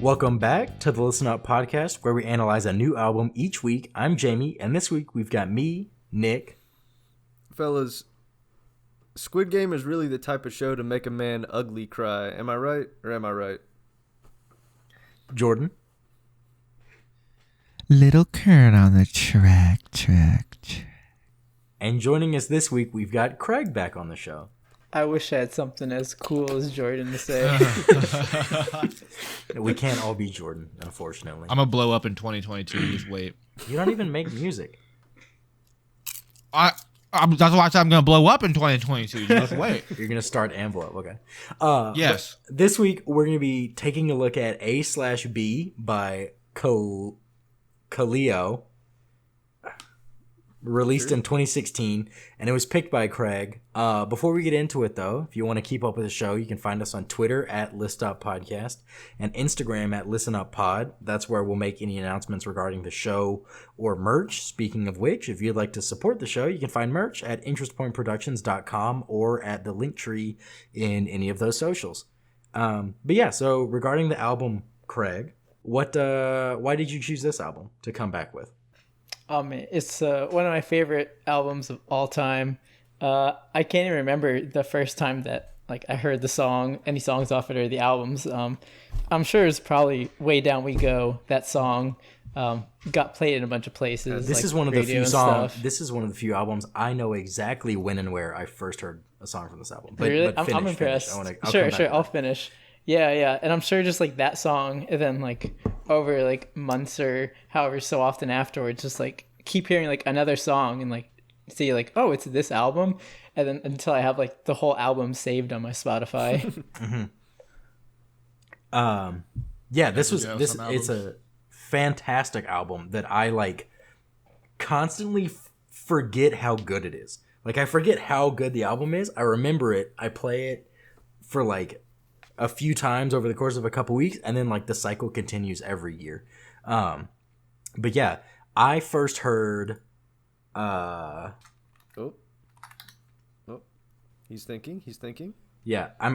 Welcome back to the Listen Up podcast, where we analyze a new album each week. I'm Jamie, and this week we've got me, Nick. Fellas, Squid Game is really the type of show to make a man ugly cry. Am I right or am I right? Jordan. Little Kurt on the track. And joining us this week, we've got Craig back on the show. I wish I had something as cool as Jordan to say. We can't all be Jordan, unfortunately. I'm going to blow up in 2022. Just wait. You don't even make music. That's why I said I'm going to blow up in 2022. Just wait. You're going to start Envelope, okay. Yes. This week, we're going to be taking a look at A/B by Kaleo, released in 2016, and it was picked by Craig. Before we get into it, though, if you want to keep up with the show, you can find us on Twitter at ListUpPodcast and Instagram at ListenUpPod. That's where we'll make any announcements regarding the show or merch. Speaking of which, if you'd like to support the show, you can find merch at interestpointproductions.com or at the link tree in any of those socials. But yeah, so regarding the album, Craig, why did you choose this album to come back with? Oh man, it's one of my favorite albums of all time. I can't even remember the first time that I heard the song, any songs off it or the albums. I'm sure it's probably Way Down We Go. That song got played in a bunch of places. This is one of the few songs. This is one of the few albums I know exactly when and where I first heard a song from this album. But, really, but I'm impressed. Sure, I'll finish. Yeah, and I'm sure just that song, and then over months or however so often afterwards, just keep hearing another song and see oh, it's this album, and then until I have the whole album saved on my Spotify. Mm-hmm. Yeah, it's a fantastic album that I constantly forget how good it is. I forget how good the album is. I remember it. I play it for a few times over the course of a couple weeks, and then the cycle continues every year. But yeah, I first heard He's thinking. Yeah, I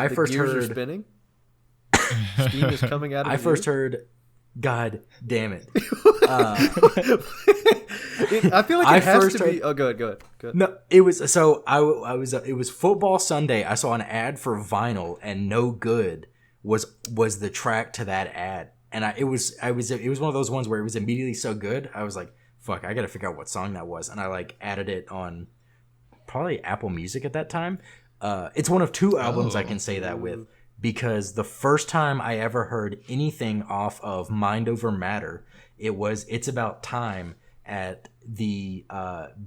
first heard spinning. Steam is coming out of I first heard God damn it. I feel like it has to be. Oh, go ahead. No, it was it was Football Sunday. I saw an ad for Vinyl, and No Good was the track to that ad, and it was one of those ones where it was immediately so good. I was like, fuck, I got to figure out what song that was, and I added it on probably Apple Music at that time. It's one of two albums I can say that with, because the first time I ever heard anything off of Mind Over Matter, It's About Time at the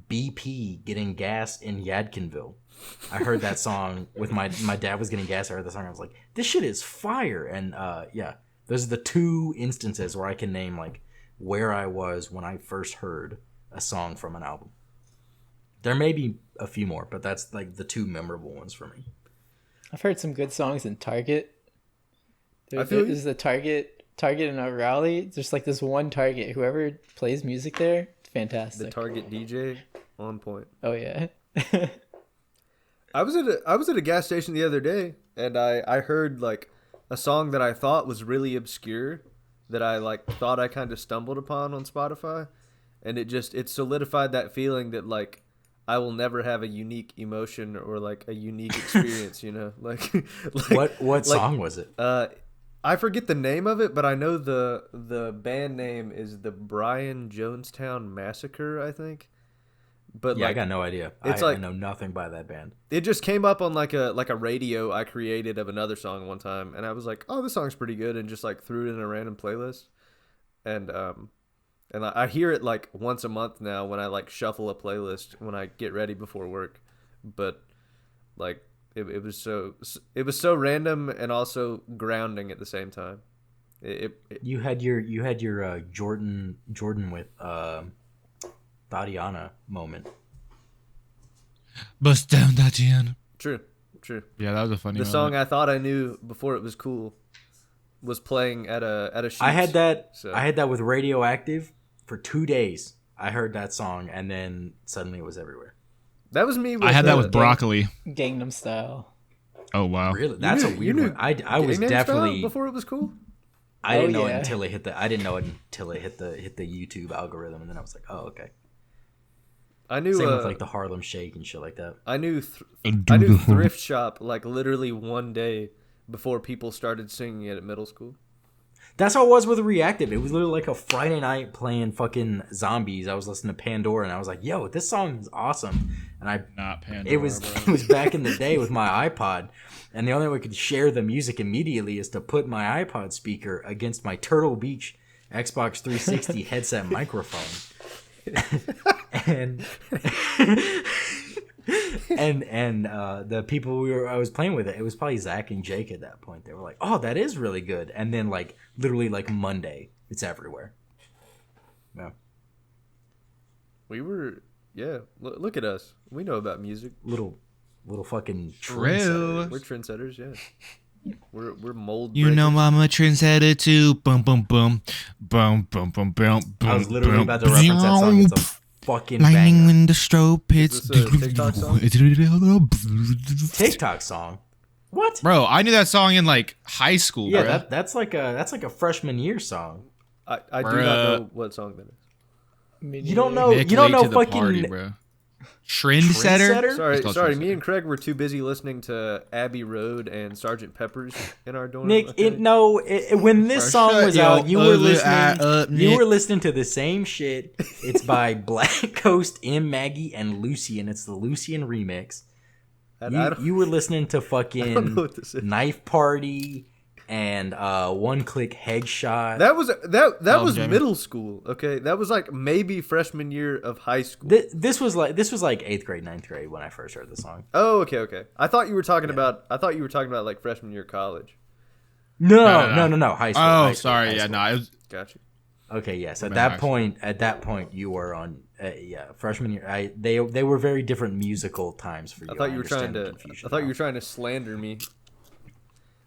BP getting gas in Yadkinville. I heard that song with my dad was getting gas. I heard the song. I was like, this shit is fire. And yeah, those are the two instances where I can name where I was when I first heard a song from an album. There may be a few more, but that's the two memorable ones for me. I've heard some good songs in Target. There's the Target in our Raleigh. There's this one Target. Whoever plays music there, it's fantastic. The Target DJ, on point. Oh yeah. I was at a gas station the other day, and I heard a song that I thought was really obscure, that I thought I kind of stumbled upon on Spotify, and it solidified that feeling that I will never have a unique emotion or a unique experience, you know? What song was it? I forget the name of it, but I know the band name is the Brian Jonestown Massacre, I think. But yeah, I got no idea. I know nothing by that band. It just came up on a radio I created of another song one time, and I was like, oh, this song's pretty good, and just threw it in a random playlist. And I hear it once a month now when I shuffle a playlist when I get ready before work. But it was so random and also grounding at the same time. You had your Jordan with Tatiana moment. Bust down Tatiana. True. Yeah, that was a funny The moment. song I thought I knew before it was cool was playing at a shoot. I had that. So. I had that with Radioactive for 2 days. I heard that song, and then suddenly it was everywhere. That was me. With, I had that with Broccoli. Gangnam Style. Oh wow. Really, that's a weird one. I was Gangnam Style definitely before it was cool. I didn't know yeah. it until it hit the. I didn't know it until it hit the YouTube algorithm, and then I was like, oh okay. I knew Same with like the Harlem Shake and shit like that. I knew Thrift Shop like literally one day before people started singing it at middle school. That's how it was with Reactive. It was literally like a Friday night playing fucking zombies. I was listening to Pandora, and I was like, yo, this song is awesome. And Not Pandora. it was back in the day with my iPod, and the only way I could share the music immediately is to put my iPod speaker against my Turtle Beach Xbox 360 headset microphone. and the people I was playing with, it was probably Zach and Jake at that point. They were like, oh, that is really good. And then like literally like Monday, it's everywhere. Yeah. We were, look at us. We know about music. Little fucking True. trendsetters. We're trendsetters, yeah. We're mold. You know breakers. I'm a trendsetter too. Boom, boom, boom. Boom, boom, boom, boom. I was literally about to reference that song. It's a fucking Lightning banger. when the strobe hits. Is this a TikTok song? TikTok song. What? Bro, I knew that song in like high school, Yeah, bro. that's like a freshman year song. I do not Bruh. know what song that is. You don't know. Nick You don't late know to the fucking party, bro. Trendsetter? Trendsetter? It's called Sorry. Trendsetter. Me and Craig were too busy listening to Abbey Road and Sergeant Pepper's in our dorm. Nick, okay? when this song Shut was your out, you were ugly eye listening. up, You Nick. were listening to the same shit. It's by Black Coast, M. Maggie, and Lucian. It's the Lucian remix. I don't- You were listening to I don't fucking know what this is. Knife Party and One Click Headshot. That was was Jamie. middle school. Okay, that was like maybe freshman year of high school. This was like 8th grade, 9th grade when I first heard the song. Oh, okay. I thought you were talking about like freshman year of college. No, No. high school. Oh, high school, sorry. high Yeah, school. no. It was, Gotcha. Okay, yes. We're At back that high point, you were on, freshman year. They were very different musical times for you. I thought you were understand trying the to. confusion I thought you now. were trying to slander me.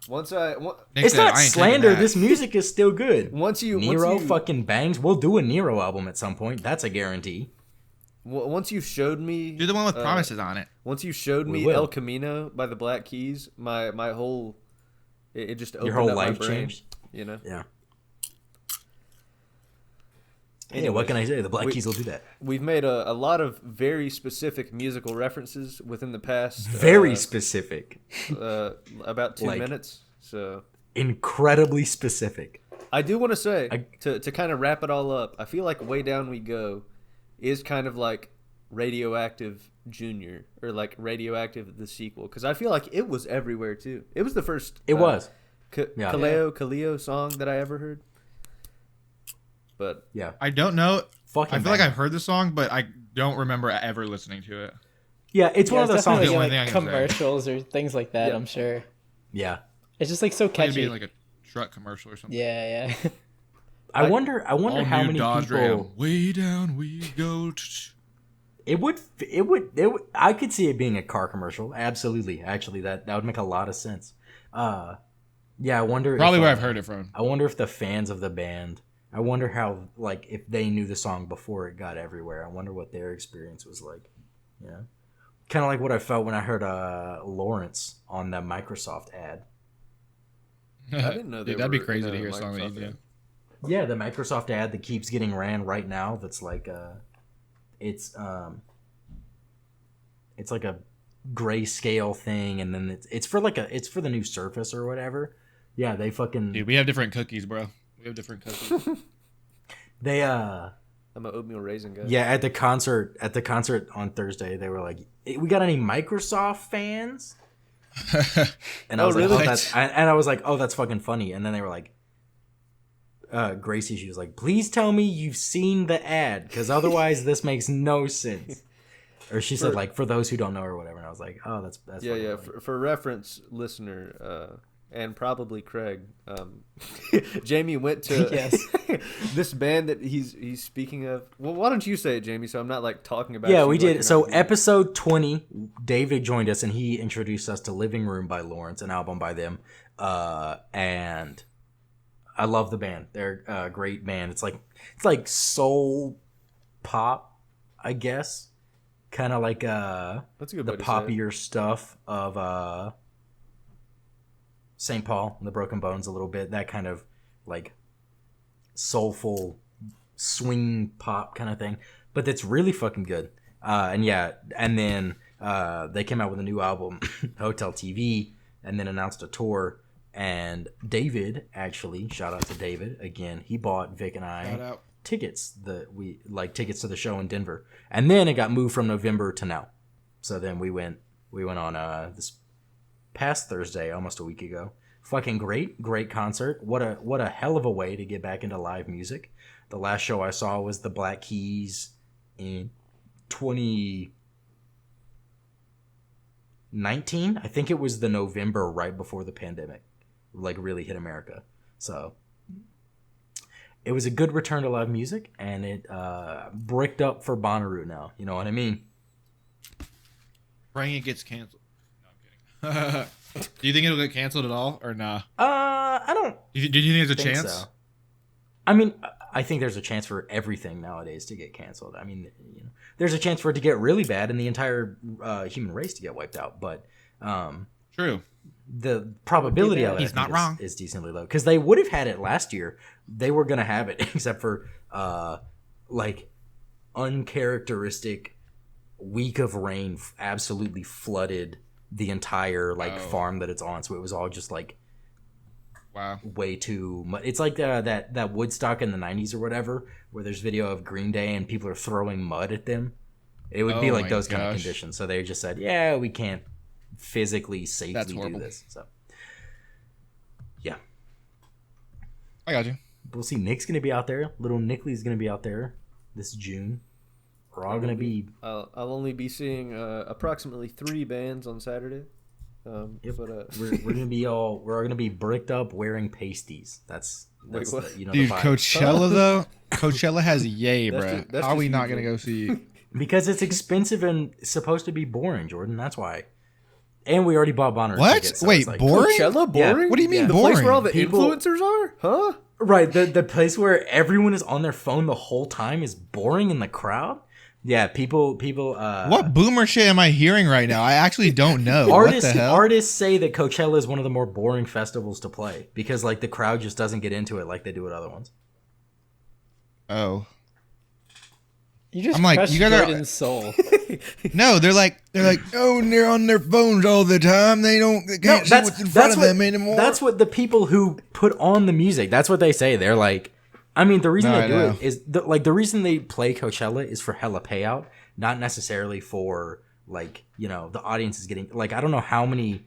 Once Nick It's said, not "I ain't taking slander. that." This music is still good. you Nero fucking bangs. We'll do a Nero album at some point. That's a guarantee. once you showed me Do the one with promises on it. Once you showed We me will. El Camino by the Black Keys, my whole it just opened Your whole up my life brain, changed. You know. Yeah. Anyways, Yeah, what can I say? The Black we- Keys will do that. We've made a lot of very specific musical references within the past Very specific. about 2 Like- minutes. So Incredibly specific. I do want to say I- to kind of wrap it all up. I feel like Way Down We Go is kind of like Radioactive Junior or like Radioactive the sequel because I feel like it was everywhere too. It was the first. It was. Yeah. Kaleo song that I ever heard. But Yeah. I don't know. Fucking I feel like banger. I've heard the song, but I don't remember ever listening to it. Yeah, it's one of Yeah, those it's songs. definitely The only like thing I can say. commercials or things like that. Yeah. I'm sure Yeah. it's just like so It'd be catchy. like a truck commercial or something. Yeah. I wonder All how new many Dodge people. Ram. Way down we go. It would. I could see it being a car commercial. Absolutely. Actually, that would make a lot of sense. Yeah. I wonder. Probably if, where I've heard it from. I wonder if the fans of the band. I wonder how, like, if they knew the song before it got everywhere. I wonder what their experience was like. Yeah. Kind of like what I felt when I heard Lawrence on the Microsoft ad. I didn't know they Dude, that'd be were crazy in to a hear a song that you Microsoft do. ad. Yeah, the Microsoft ad that keeps getting ran right now. That's like it's like a grayscale thing, and then it's for the new Surface or whatever. Yeah, they fucking Dude, we have different cookies, bro. We have different cookies. they I'm an oatmeal raisin guy. yeah, at the concert on Thursday they were like, "Hey, we got any Microsoft fans?" And I Oh, was like, really? I was like, "Oh, that's fucking funny." And then they were like, Gracie, she was like, "Please tell me you've seen the ad, because otherwise this makes no sense." Or she said, like, for those who don't know or whatever. And I was like, "Oh, that's Yeah. fucking funny." For reference, listener, and probably Craig. Jamie went to Yes. this band that he's speaking of. Well, why don't you say it, Jamie? So I'm not like talking about. Yeah, you we like you're did. not So gonna do it. episode 20, David joined us and he introduced us to Living Room by Lawrence, an album by them. And I love the band. They're a great band. It's like soul pop, I guess. Kind of like That's a good the way to say it. poppier stuff of St. Paul and the Broken Bones a little bit. That kind of like soulful swing pop kind of thing. But that's really fucking good. And then they came out with a new album, Hotel TV, and then announced a tour. And David, actually, shout out to David again. He bought Vic and Shout I out. tickets tickets to the show in Denver, and then it got moved from November to now. So then we went on this past Thursday, almost a week ago. Fucking great concert. What a hell of a way to get back into live music. The last show I saw was the Black Keys in 2019. I think it was the November right before the pandemic like really hit America. So it was a good return to live music, and it bricked up for Bonnaroo now. You know what I mean? Praying it gets canceled. No, I'm kidding. Do you think it'll get canceled at all, or nah? I don't Do you think there's a think chance? so. I mean, I think there's a chance for everything nowadays to get canceled. I mean, there's a chance for it to get really bad and the entire human race to get wiped out. But True. the probability of it, He's I think, not wrong. is decently low, because they would have had it last year. They were gonna have it, except for like uncharacteristic week of rain absolutely flooded the entire farm that it's on. So it was all just like Wow. way too much. It's like that Woodstock in the 90s or whatever, where there's video of Green Day and people are throwing mud at them. It would be Oh like my those kind of gosh. conditions. So they just said, yeah, we can't physically That's safely do horrible. this. So yeah, I got you. we'll see. Nick's gonna be out there. Little Nickley's gonna be out there this June. We're all gonna be. I'll only be seeing approximately 3 bands on Saturday. Yep. But We're gonna we're all gonna be bricked up wearing pasties. That's Wait, what? the, the Dude, vibe. Coachella though. Coachella has yay, That's bro. just- that's How are just we not usual. gonna go see? Because it's expensive and supposed to be boring, Jordan. That's why. And we already bought Bonner What? tickets. So Wait, it's like, boring? Coachella boring? What do you mean The boring? place where all the People- influencers are? Huh? Right, the place where everyone is on their phone the whole time is boring in the crowd. Yeah, people. What boomer shit am I hearing right now? I actually don't know. Artists What the hell? artists say that Coachella is one of the more boring festivals to play because like the crowd just doesn't get into it like they do at other ones. Oh You just I'm like, crushed you guys are- Jordan's soul. no, they're like, oh, and they're on their phones all the time. They can't see what's in front of them anymore. That's what the people who put on the music. That's what they say. They're like, I mean, the reason No, they I do know. it is the reason they play Coachella is for hella payout, not necessarily for like the audience is getting like I don't know how many.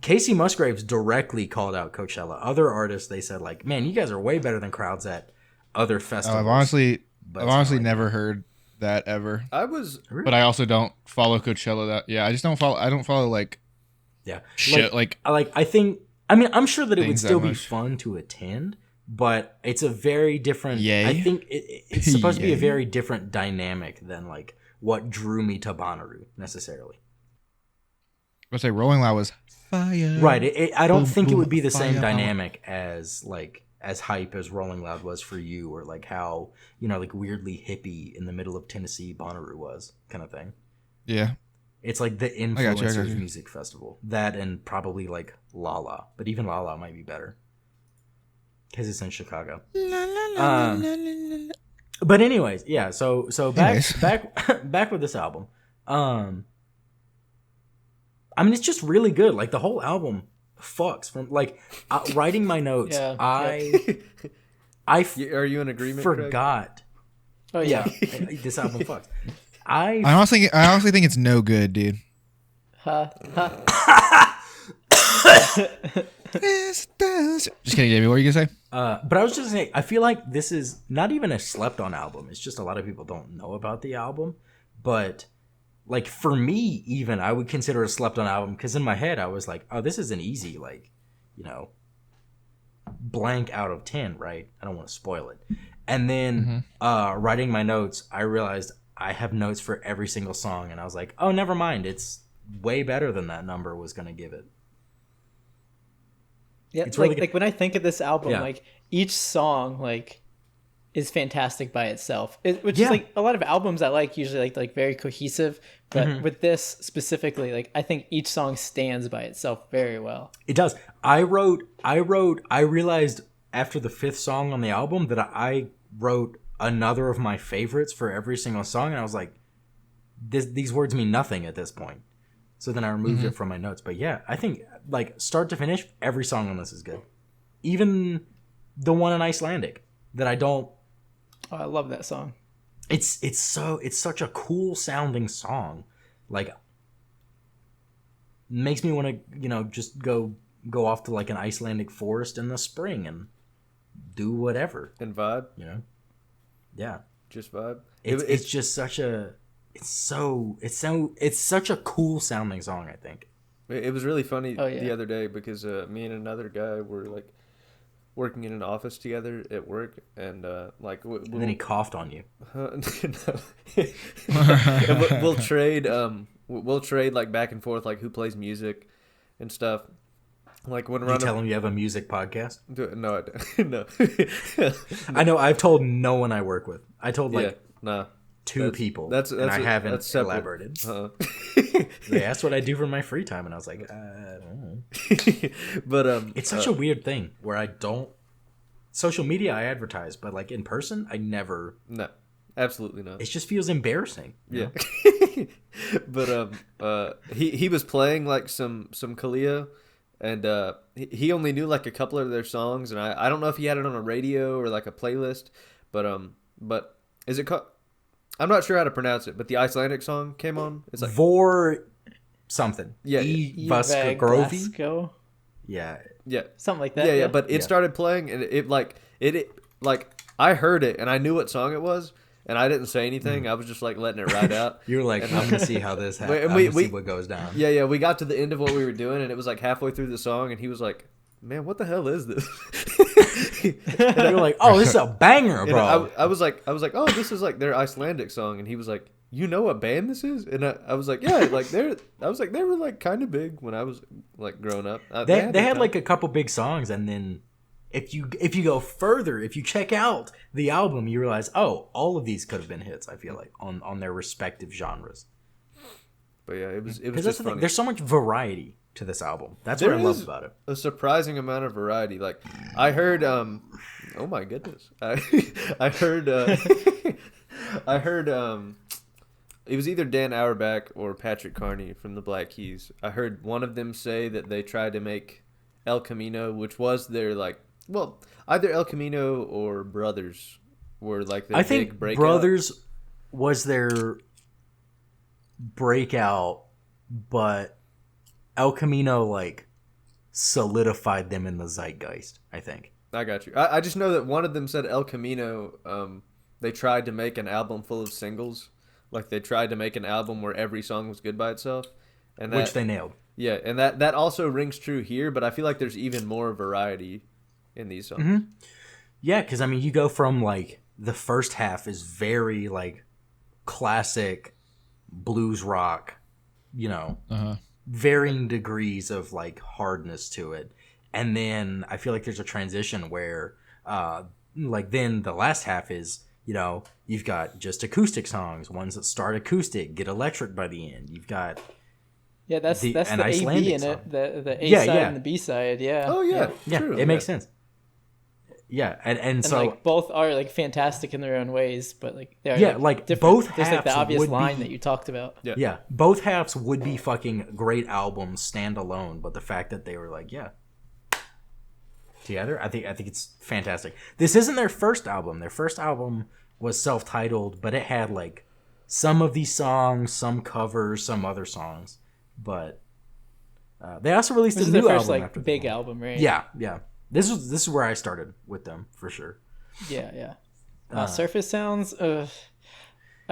Casey Musgraves directly called out Coachella. Other artists they said like, man, you guys are way better than crowds at other Oh, festivals. I've honestly But it's not like never heard that ever. I was But I also don't follow Coachella. That I just don't follow. I don't follow like yeah shit. Like I think I mean I'm sure that it would Things that still be much. fun to attend, but it's a very different. Yay. I think it's supposed to be a Yay. very different dynamic than like what drew me to Bonnaroo necessarily. let's say Rolling Loud was fire. Right. I don't Boom, think it boom, would be the same fire. dynamic as like as hype as Rolling Loud was for you, or like how like weirdly hippie in the middle of Tennessee Bonnaroo was, kind of thing. Yeah. It's like the got you, I got influencers you. music festival. That and probably like Lala, but even Lala might be better because it's in Chicago. But anyways, yeah. So Anyways. back with this album. I mean, it's just really good. Like the whole album fucks from like writing my notes. Yeah. I Are you in agreement, Craig? forgot. Oh yeah. This album fucks. I I honestly think it's no good, dude. Ha, ha. Just kidding, Jamie. What were you gonna say? but I was just saying, I feel like this is not even a slept on album. It's just a lot of people don't know about the album. But like for me, even I would consider it a slept on album because in my head I was like, oh, this is an easy blank out of 10, right? I don't want to spoil it. And then writing my notes, I realized I have notes for every single song, and I was like, oh, never mind. It's way better than that number was going to give it. Yeah, It's really like when I think of this album, Yeah. like each song like is fantastic by itself. Which Yeah. is like a lot of albums I like usually like very cohesive, but Mm-hmm. with this specifically, like I think each song stands by itself very well. It does. I realized after the 5th song on the album that I wrote another of my favorites for every single song, and I was like, these words mean nothing at this point. So then I removed it from my notes. But yeah, I think like start to finish, every song on this is good. Even the one in Icelandic that I don't. Oh, I love that song. It's such a cool sounding song. Like, makes me want to just go off to like an Icelandic forest in the spring and do whatever. And vibe, Yeah. just vibe. It's just such a it's such a cool sounding song, I think. It was really funny Oh, yeah. the other day because me and another guy were like working in an office together at work, and like And then he coughed on you. And we'll trade like back and forth like who plays music and stuff. Like when You we're tell him you have a music podcast? no, I don't. No. I know. I've told no one I work with. I told like Yeah, nah. 2 people, That's and I haven't that's separate. elaborated. Uh-huh. They asked what I do for my free time, and I was like, I don't know. But It's such a weird thing where I don't. Social media, I advertise, but like in person, I never. no, absolutely not. It just feels embarrassing. you Yeah. know? But he was playing like some Kaleo, and he only knew like a couple of their songs, and I don't know if he had it on a radio or like a playlist, but is it called? I'm not sure how to pronounce it, but the Icelandic song came on. It's like Vor something. Yeah. Vaska Grovi. Vasco, Yeah. yeah. something like that. Yeah, but it Yeah. started playing, and it like I heard it, and I knew what song it was, and I didn't say anything. I was just like letting it ride out. You're like, I'm gonna see how this happens. And I'm we- gonna we- see what goes down. Yeah, we got to the end of what we were doing, and it was like halfway through the song, and he was like, "Man, what the hell is this?" And you're like, oh, this is a banger, And bro. I was like, "Oh, this is like their Icelandic song," and he was like, "You know what band this is?" And I was like, "Yeah, like they were like kind of big when I was like growing up." They their had time. like a couple big songs, and then if you go further, if you check out the album, you realize, oh, all of these could have been hits. I feel like on their respective genres. But yeah, it was Because that's just the thing. funny. There's so much variety to this album. That's There what I love is about it. a surprising amount of variety. Like I heard, oh my goodness, I heard, it was either Dan Auerbach or Patrick Carney from the Black Keys. I heard one of them say that they tried to make El Camino, which was their like, well, either El Camino or Brothers were like their I big think breakout. Brothers was their breakout, but El Camino like solidified them in the zeitgeist, I think. I got you. I just know that one of them said El Camino. They tried to make an album full of singles, like they tried to make an album where every song was good by itself, and that, Which they nailed. yeah, and that also rings true here. But I feel like there's even more variety in these songs. Mm-hmm. Yeah, because I mean, you go from like the first half is very like classic blues rock, varying degrees of like hardness to it, and then I feel like there's a transition where, like then the last half is you've got just acoustic songs, ones that start acoustic, get electric by the end. You've got Yeah, that's an the A Icelandic B in song. it. The A Yeah, side yeah. and the B side. Yeah. Oh yeah, yeah, true. it makes sense. Yeah, and And so like both are like fantastic in their own ways, but like they're Yeah, like, different. both There's like the halves obvious would line be- that you talked about. Yeah. yeah, both halves would be fucking great albums standalone, but the fact that they were like, yeah, together, I think it's fantastic. This isn't their first album. Their first album was self-titled, but it had like some of these songs, some covers, some other songs. But they also released This a is new their first album like after big this one. album, right? Yeah. This is where I started with them for sure. Yeah. Surface Sounds. I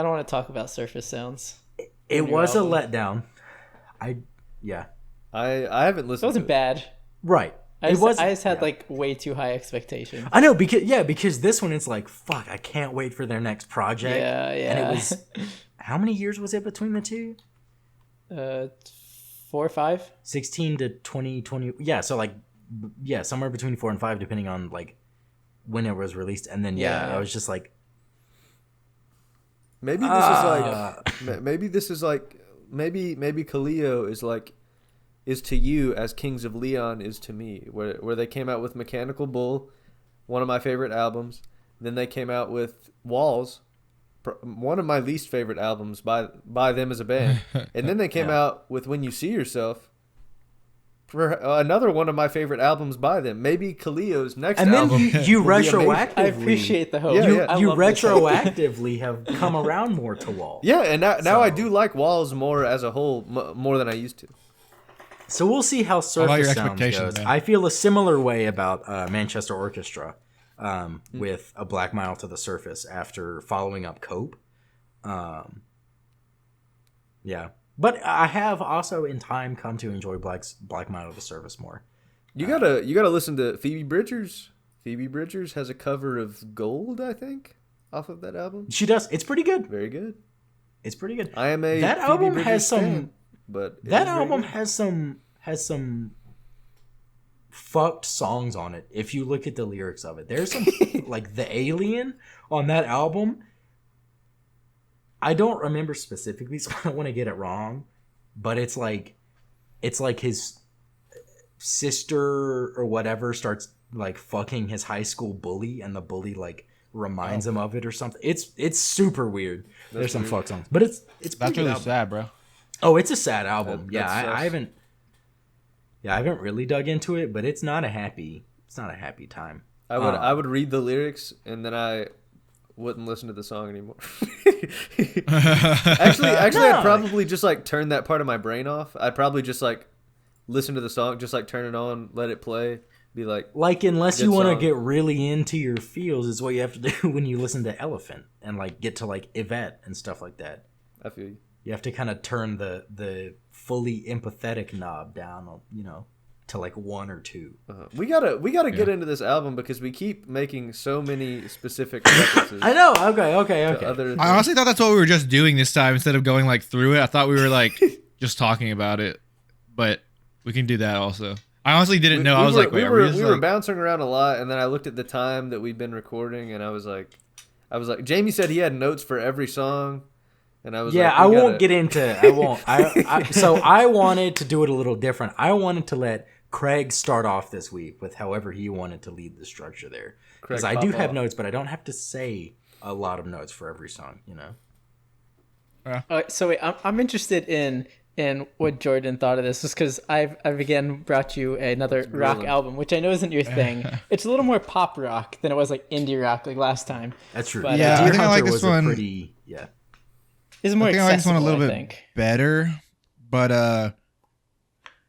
don't want to talk about Surface Sounds. It New was album. a letdown. I haven't It listened. wasn't to bad. Right. I It was. I just had yeah. like way too high expectations. I know because this one is like fuck. I can't wait for their next project. Yeah, And it yeah. was how many years was it between the two? 4 or 5. 16 to 2020. Yeah, so like somewhere between 4 and 5 depending on like when it was released. And then Yeah. I was just like Maybe this is like maybe this is like maybe Kaleo is to you as Kings of Leon is to me, where they came out with Mechanical Bull, one of my favorite albums. Then they came out with Walls, one of my least favorite albums by them as a band. And then they came out with When You See Yourself, for another one of my favorite albums by them. Maybe Kaleo's next and then album. you will be amazing. retroactively I appreciate the hope. Yeah, you, yeah. you love this hope. retroactively have come around more to Wall. Yeah, and now I So- do like Walls more as a whole, more than I used to. So we'll see how about Surface your Sounds expectations, goes. man? I feel a similar way about Manchester Orchestra with A Black Mile to the Surface after following up Cope. Yeah. But I have also in time come to enjoy Black Mile to the Surface more. You gotta listen to Phoebe Bridgers. Phoebe Bridgers has a cover of Gold, I think, off of that album. She does. It's pretty good. Very good. It's pretty good. I am a That Phoebe album Bridgers has some fan, but it that is very album good. has some fucked songs on it. If you look at the lyrics of it, there's some like The Alien on that album. I don't remember specifically, so I don't want to get it wrong, but it's like his sister or whatever starts like fucking his high school bully, and the bully like reminds him of it or something. It's super weird. There's some fuck songs, but it's pretty That's good really album. sad, bro. Oh, it's a sad album. That Yeah, I sucks. haven't. Yeah, I haven't really dug into it, but it's not a happy. It's not a happy time. I would read the lyrics and then I wouldn't listen to the song anymore. actually, No. I'd probably just like turn that part of my brain off. I'd probably just like listen to the song, just like turn it on, let it play, be like, Like, unless Good you want to song. get really into your feels, is what you have to do when you listen to Elephant and like get to like Yvette and stuff like that. I feel you. You have to kind of turn the fully empathetic knob down, to like 1 or 2. We gotta get into this album because we keep making so many specific references. I know. Okay. to other I honestly thought that's what we were just doing this time instead of going like through it. I thought we were like just talking about it, but we can do that also. I honestly didn't know. I was like, wait, we are we were just we were like... bouncing around a lot, and then I looked at the time that we've been recording, and I was like, Jamie said he had notes for every song, and I was Yeah, like, I we won't gotta- get into. I won't. So I wanted to do it a little different. I wanted to let Craig start off this week with however he wanted to lead the structure there, because Craig, I do pop have off. notes, but I don't have to say a lot of notes for every song. So wait, I'm interested in what Jordan thought of this, just because I've again brought you another rock grilling. album, which I know isn't your thing. It's a little more pop rock than it was like indie rock like last time. That's true. But, Yeah, I Deer think I like Hunter this was a one. pretty. Yeah. It's more I think I like this one a accessible, little I bit think. better, but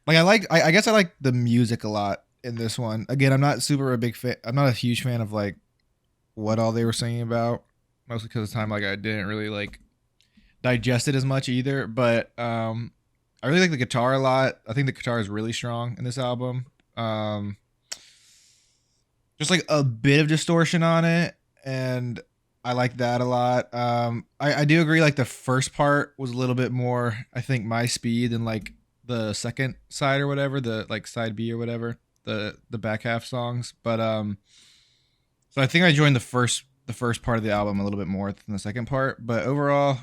like I guess I like the music a lot in this one. Again, I'm not super a big fan. I'm not a huge fan of like what all they were singing about, mostly because of the time like I didn't really like digest it as much either. But I really like the guitar a lot. I think the guitar is really strong in this album. Just like a bit of distortion on it, and I like that a lot. I do agree like the first part was a little bit more, I think, my speed than like the second side or whatever, the like side B or whatever, the back half songs. But so I think I joined the first part of the album a little bit more than the second part. But overall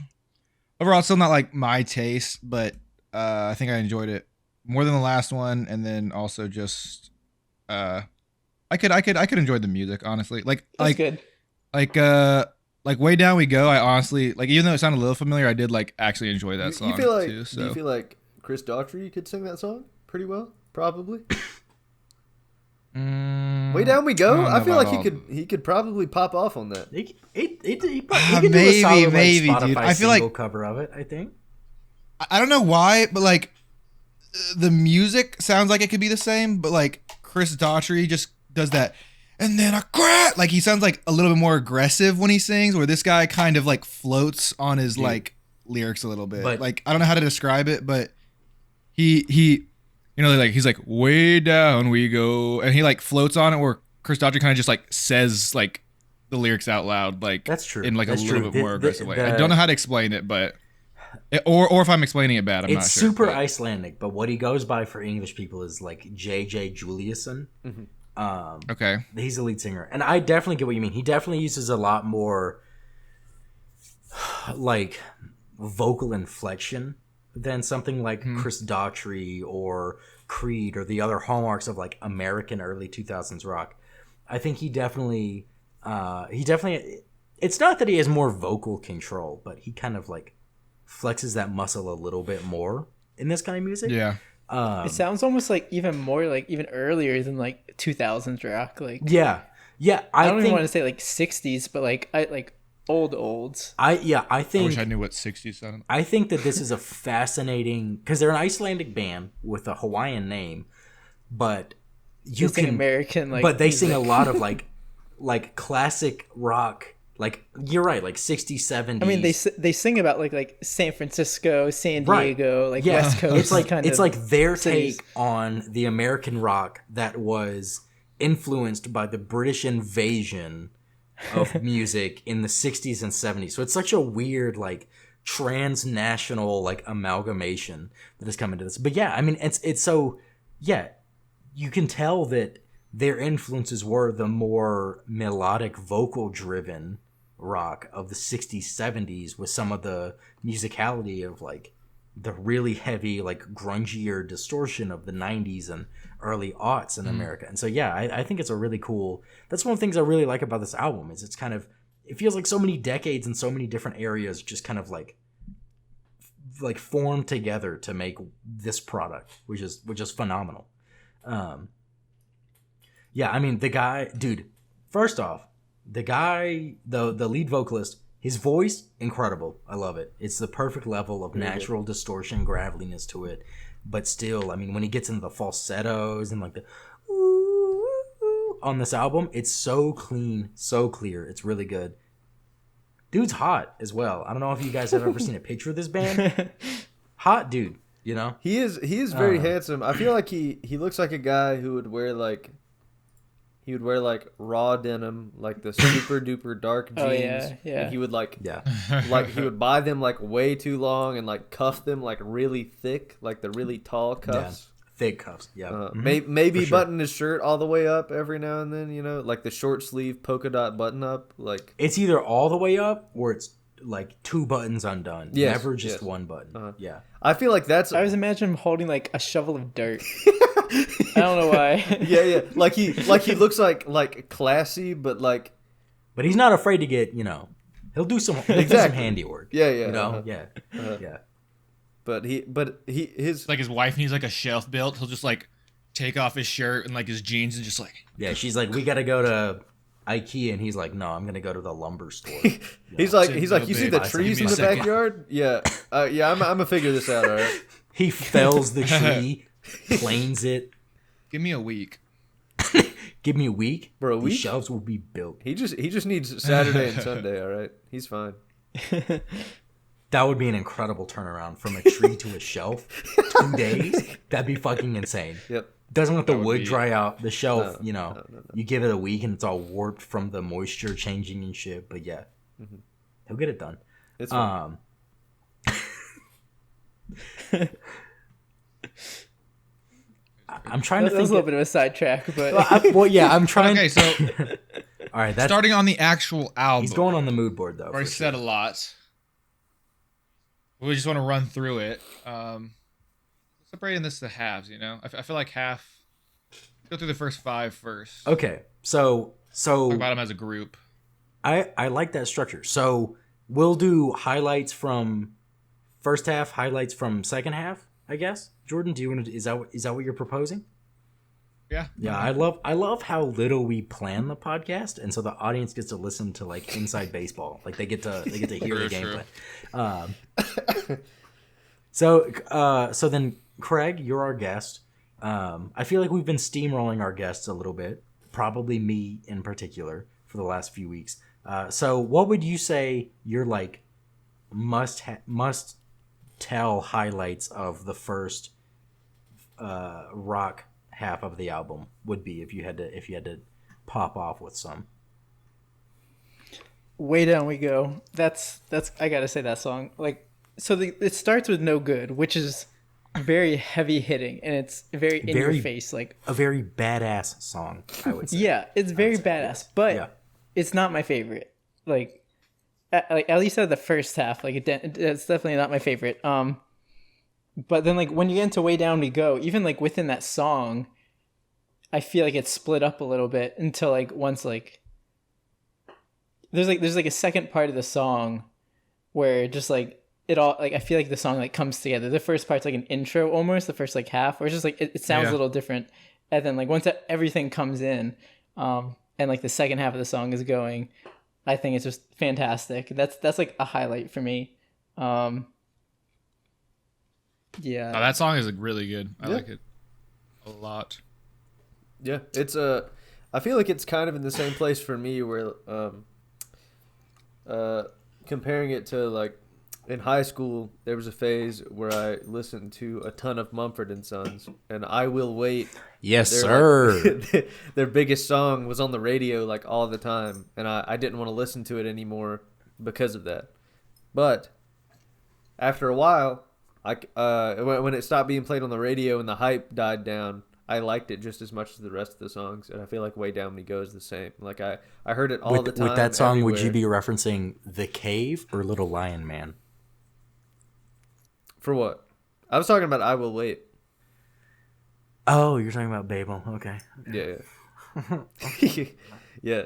it's still not like my taste, but I think I enjoyed it more than the last one, and then also just I could enjoy the music, honestly. That's good. Like Way Down We Go, I honestly like, even though it sounded a little familiar, I did like actually enjoy that song You feel like? too. So Do you feel like Chris Daughtry could sing that song pretty well? Probably. Way Down We Go. I feel like he could probably pop off on that. He could do a solid, maybe, like, Spotify dude. I feel like- single cover of it. I think. I don't know why, but like the music sounds like it could be the same, but like Chris Daughtry just does that. And then I crack, like he sounds like a little bit more aggressive when he sings, where this guy kind of like floats on his like lyrics a little bit. But- like I don't know how to describe it, but he You know, like he's like way down we go, and he like floats on it, where Chris Daughtry kind of just like says like the lyrics out loud, like That's true. in like That's a little true. bit more aggressive way. I the- don't know how to explain it, but or if I'm explaining it bad, I'm not It's sure. super but- Icelandic, but what he goes by for English people is like JJ Juliusson. Okay. He's the lead singer, and I definitely get what you mean. He definitely uses a lot more like vocal inflection than something like Chris Daughtry or Creed or the other hallmarks of like American early 2000s rock. I think he definitely it's not that he has more vocal control, but he kind of like flexes that muscle a little bit more in this kind of music. Yeah. It sounds almost like even more like even earlier than like 2000s rock. Like Yeah. I don't think, even want to say like 60s, but like olds. I I think wish I knew what 60s sounded. I think that this is a fascinating because they're an Icelandic band with a Hawaiian name, but you They sing can American like. but they sing a music. lot of like classic rock. Like you're right, like 60s, 70s. I mean, they sing about like San Francisco, San Right. Diego, like Yeah. West Coast. It's like kind it's of like their cities. take on the American rock that was influenced by the British invasion of music in the 60s and 70s. So it's such a weird like transnational like amalgamation that has come into this. But yeah, I mean it's so yeah, you can tell that their influences were the more melodic vocal driven rock of the 60s 70s with some of the musicality of like the really heavy like grungier distortion of the 90s and early aughts in America. And so yeah, I think it's a really cool, that's one of the things I really like about this album is it's kind of, it feels like so many decades and so many different areas just kind of like formed together to make this product, which is phenomenal. Yeah, I mean the guy, dude, first off, the guy, the lead vocalist, his voice, incredible. I love it. It's the perfect level of natural distortion, graveliness to it. But still, I mean, when he gets into the falsettos and like the ooh, on this album, it's so clean, so clear. It's really good. Dude's hot as well. I don't know if you guys have ever seen a picture of this band. Hot dude, you know? He is very handsome. I feel like he looks like a guy who would wear like raw denim, like the super duper dark jeans. Oh, yeah. And he would Yeah. like he would buy them like way too long and like cuff them like really thick, like the really tall cuffs. Thick cuffs. Yeah. Maybe For sure. button his shirt all the way up every now and then, you know, like the short sleeve polka dot button up, like It's either all the way up or it's like two buttons undone. Yes, Never just yes. one button. Yeah. I feel like that's I was imagining him holding like a shovel of dirt. I don't know why. yeah, like he looks like classy, but like But he's not afraid to get, you know, he'll do some Exactly. handiwork. Yeah, You know? uh-huh. Yeah. but his Like his wife needs like a shelf built. He'll just like take off his shirt and like his jeans and just like Yeah, she's like, we got to go to IKEA. And he's like, no, I'm going to go to the lumber store. he's like Say you no, see babe. the I said, trees give in me the a second. backyard? Yeah. I'm gonna figure this out, all right? He fells the tree, planes it. give me a week. Give me a week. For a These week? shelves will be built. He just needs Saturday and Sunday, all right? He's fine. That would be an incredible turnaround from a tree to a shelf. 2 days? That'd be fucking insane. Yep. Doesn't let the would wood be- dry out. The shelf, No, you know, you give it a week and it's all warped from the moisture changing and shit. But yeah, he'll get it done. It's fine. I'm trying to That was think. a little bit of a sidetrack, but I'm trying. Okay, so All right, that's starting on the actual album. he's going on the mood board though. I've already for said sure. a lot. We just want to run through it. Separating this to halves, you know. I feel like half. Go through the first five first. Okay, so Talk about them as a group. I like that structure. So we'll do highlights from first half, highlights from second half. I guess. Jordan, do you want to? Is that what you're proposing? Yeah. Yeah, I love how little we plan the podcast, and so the audience gets to listen to like inside baseball. Like they get to hear the True, gameplay. So then Craig, you're our guest. I feel like we've been steamrolling our guests a little bit, probably me in particular, for the last few weeks. So what would you say your like must tell highlights of the first rock half of the album would be if you had to pop off with some. Way Down We Go. That's I gotta say that song. Like, so it starts with No Good, which is very heavy hitting, and it's very in your face, like a very badass song, I would say. Yeah, it's very badass, but it's not my favorite. Like at least at the first half, like it's definitely not my favorite. But then like when you get into Way Down We Go, even like within that song, I feel like it's split up a little bit until like once like there's like a second part of the song where just like it all, like I feel like the song like comes together. The first part's like an intro almost, the first like half, or it's just like it sounds a little different, and then like once everything comes in, and like the second half of the song is going, I think it's just fantastic. That's like a highlight for me. Yeah, that song is like really good. I like it a lot. Yeah, it's I feel like it's kind of in the same place for me where comparing it to like in high school, there was a phase where I listened to a ton of Mumford and Sons, and I Will Wait. Yes, sir. Like, their biggest song was on the radio like all the time, and I didn't want to listen to it anymore because of that. But after a while, when it stopped being played on the radio and the hype died down, I liked it just as much as the rest of the songs, and I feel like Way Down We Go is the same. Like I heard it all the time. With that song, everywhere. would you be referencing The Cave or Little Lion Man? For what? I was talking about I Will Wait. Oh, you're talking about Babel. Okay. Yeah. Yeah.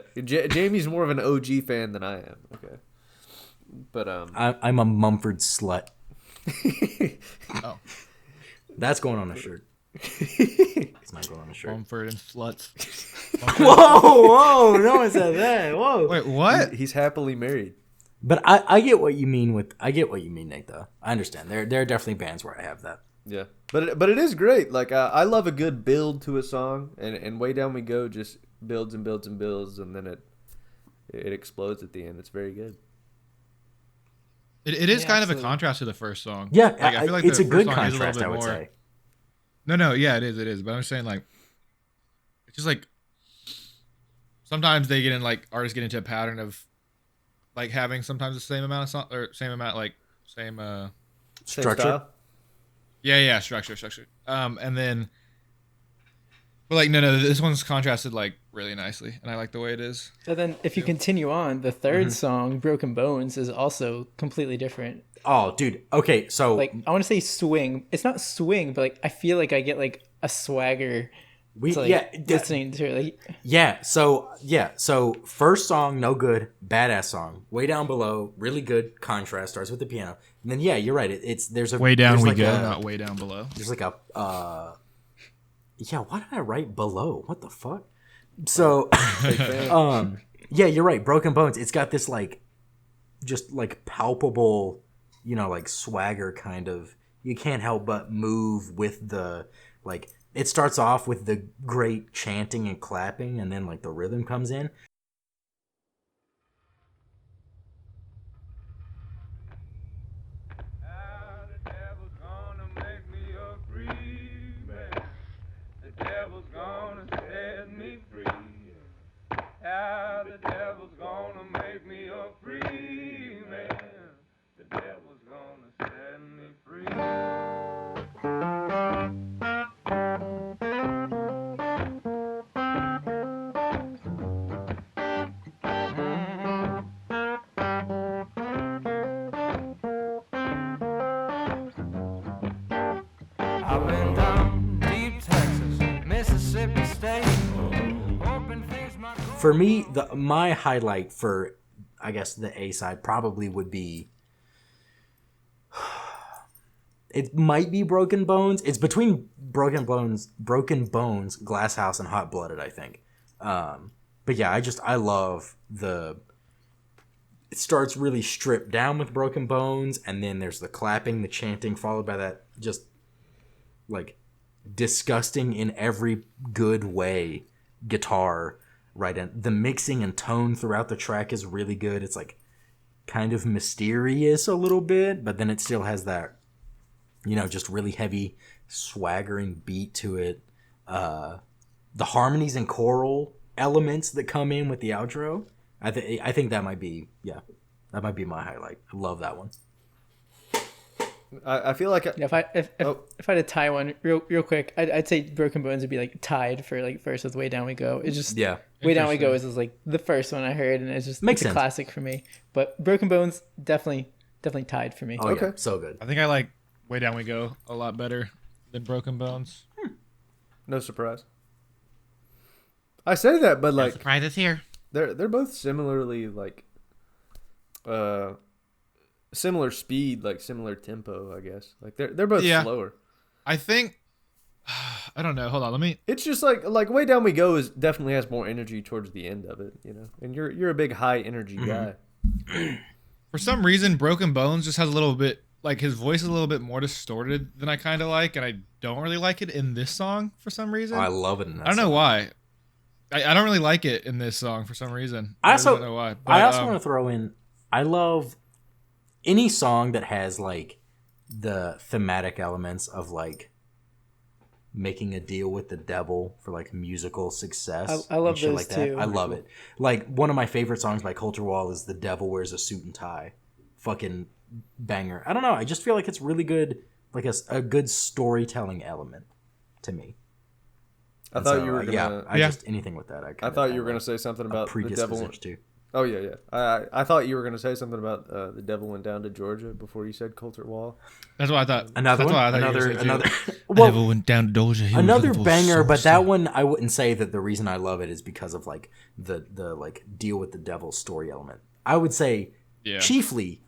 Jamie's more of an OG fan than I am. Okay. But I'm a Mumford slut. Oh, that's going on a shirt. It's not going on a shirt. Mumford and sluts. Whoa! No one said that. Whoa! Wait, what? he's happily married. But I get what you mean Nate. Though I understand. There are definitely bands where I have that. Yeah. But it is great. Like I love a good build to a song, and Way Down We Go just builds and builds and builds, and then it explodes at the end. It's very good. It is kind absolutely. of a contrast to the first song. Yeah, like, I feel like it's the a good first song is contrast. little I bit would more- say. No, yeah, it is. But I'm saying like, it's just like sometimes they get in like artists get into a pattern of like having sometimes the same amount of song or same amount like same Same Structure? style? yeah structure. And then, but like no, this one's contrasted like really nicely, and I like the way it is. So then if you continue on, the third song, Broken Bones, is also completely different. Oh, dude. Okay, so Like I want to say swing. It's not swing, but like I feel like I get like a swagger we to, like, listening to it. Like So first song, No Good, badass song. Way Down Below, really good contrast. Starts with the piano, and then you're right. There's a Way down there's we like go, a- not way down below. There's like a why did I write below? What the fuck? So yeah, you're right. Broken Bones. It's got this like just like palpable, like swagger kind of. You can't help but move with the like. It starts off with the great chanting and clapping, and then like the rhythm comes in. I've been down deep Texas, Mississippi State, hoping things might go. For me, my highlight for, I guess, the A side probably would be. It might be Broken Bones. It's between Broken Bones, Glass House, and Hot Blooded, I think. But yeah, I love the. It starts really stripped down with Broken Bones, and then there's the clapping, the chanting, followed by that just like disgusting in every good way guitar, right? And the mixing and tone throughout the track is really good. It's like kind of mysterious a little bit, but then it still has that just really heavy, swaggering beat to it. The harmonies and choral elements that come in with the outro. I think that might be my highlight. I love that one. I feel like If I had to tie one real quick, I'd say Broken Bones would be like tied for like first with Way Down We Go. It's just Way Down We Go is like the first one I heard, and it's Makes a sense. classic for me. But Broken Bones definitely tied for me. Oh yeah, so good. I think I like Way Down We Go a lot better than Broken Bones. no surprise. I say that, but like Surprise is here. they're both similarly like similar speed, like similar tempo, I guess. Like they're both slower. I think I don't know. Hold on, let me. It's just like Way Down We Go is definitely has more energy towards the end of it, And you're a big high energy guy. For some reason, Broken Bones just has a little bit like his voice is a little bit more distorted than I kind of like, and I don't really like it in this song for some reason. I love it. In that I don't know song. why. I don't really like it in this song for some reason. I really don't know why. But, I also want to throw in. I love any song that has like the thematic elements of like making a deal with the devil for like musical success. I love and shit those like that. too. I love it. Like one of my favorite songs by Culture Wall is "The Devil Wears a Suit and Tie." Fucking banger. I don't know. I just feel like it's really good, like a good storytelling element to me. I And thought so, you were gonna. just anything with that. I thought you were gonna say something about the devil. predisposition to. Oh yeah. I thought you were gonna say something about the devil went down to Georgia before you said Coulter Wall. that's what I thought. Another that's one. what I thought you were Another. saying, too. Well, Devil went down to Doja. He was another looking for banger, but source. that one I wouldn't say that the reason I love it is because of like the like deal with the devil story element. I would say chiefly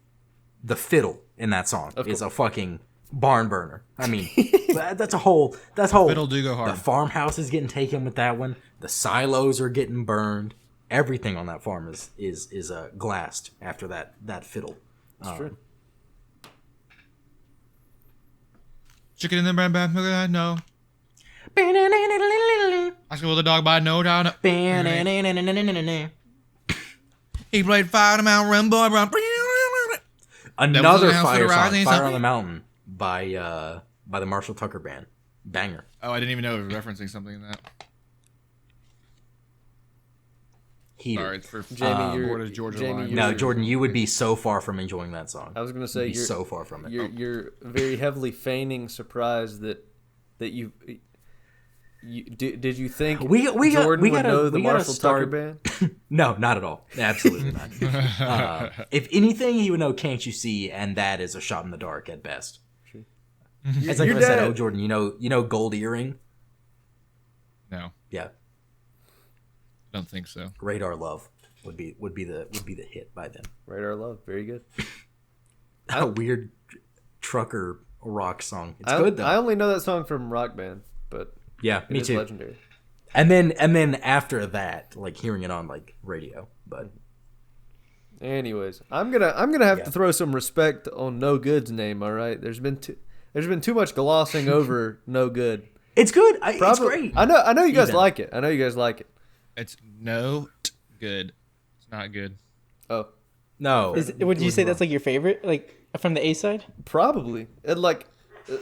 the fiddle in that song is a fucking barn burner. I mean, that's whole Fiddle do go hard. The farmhouse is getting taken with that one. The silos are getting burned. Everything on that farm is glassed after that fiddle. That's true. Chicken in the bread, look at that, no. I school the dog by no doubt. He played Fire on the Mountain, Run Boy, Run. Another Devil's House fire for the song, Rising "Fire Sun. on the Mountain" by the Marshall Tucker Band. Banger. Oh, I didn't even know it was referencing something in that. Heated. Sorry, it's for Jamie, you're- Florida's Georgia Jamie, line. you're- No, Jordan, you would be so far from enjoying that song. I was gonna say You'd be you're so far from it. You're very heavily feigning surprise that you did you think Jordan would know the Marshall Tucker Band? No, not at all. Absolutely not. If anything, he would know "Can't You See," and that is a shot in the dark at best. It's like Your if I said, dad- "Oh, Jordan, you know Gold Earring." No, Yeah, I don't think so. "Radar Love" would be the hit by then. Radar Love, very good. A weird trucker rock song. It's good though. I only know that song from Rock Band, but Yeah, it me is too. legendary. And then after that, like hearing it on like radio, but Anyways, I'm gonna have to throw some respect on No Good's name. All right, there's been too much glossing over No Good. it's good. It's great. I know you guys Even. like it. I know you guys like it. It's no good. It's not good. Oh, No, Would you say that's like your favorite, like from the A side? probably. It like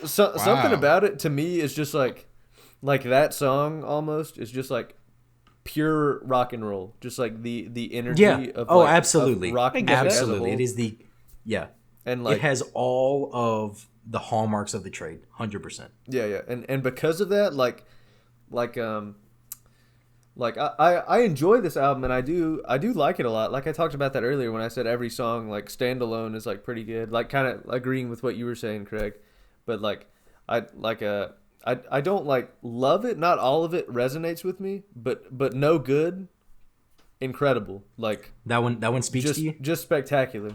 something about it to me is just like that song almost is just like pure rock and roll. Just like the energy Yeah. of Oh, like, absolutely. of rock I music get that. as a Absolutely, whole. it is the and like it has all of the hallmarks of the trade, 100%. yeah, and because of that, I enjoy this album and I do like it a lot. Like I talked about that earlier when I said every song like standalone is like pretty good. Like kind of agreeing with what you were saying, Craig. But I don't like love it. Not all of it resonates with me, but No Good, incredible. Like That one speaks to you. just spectacular.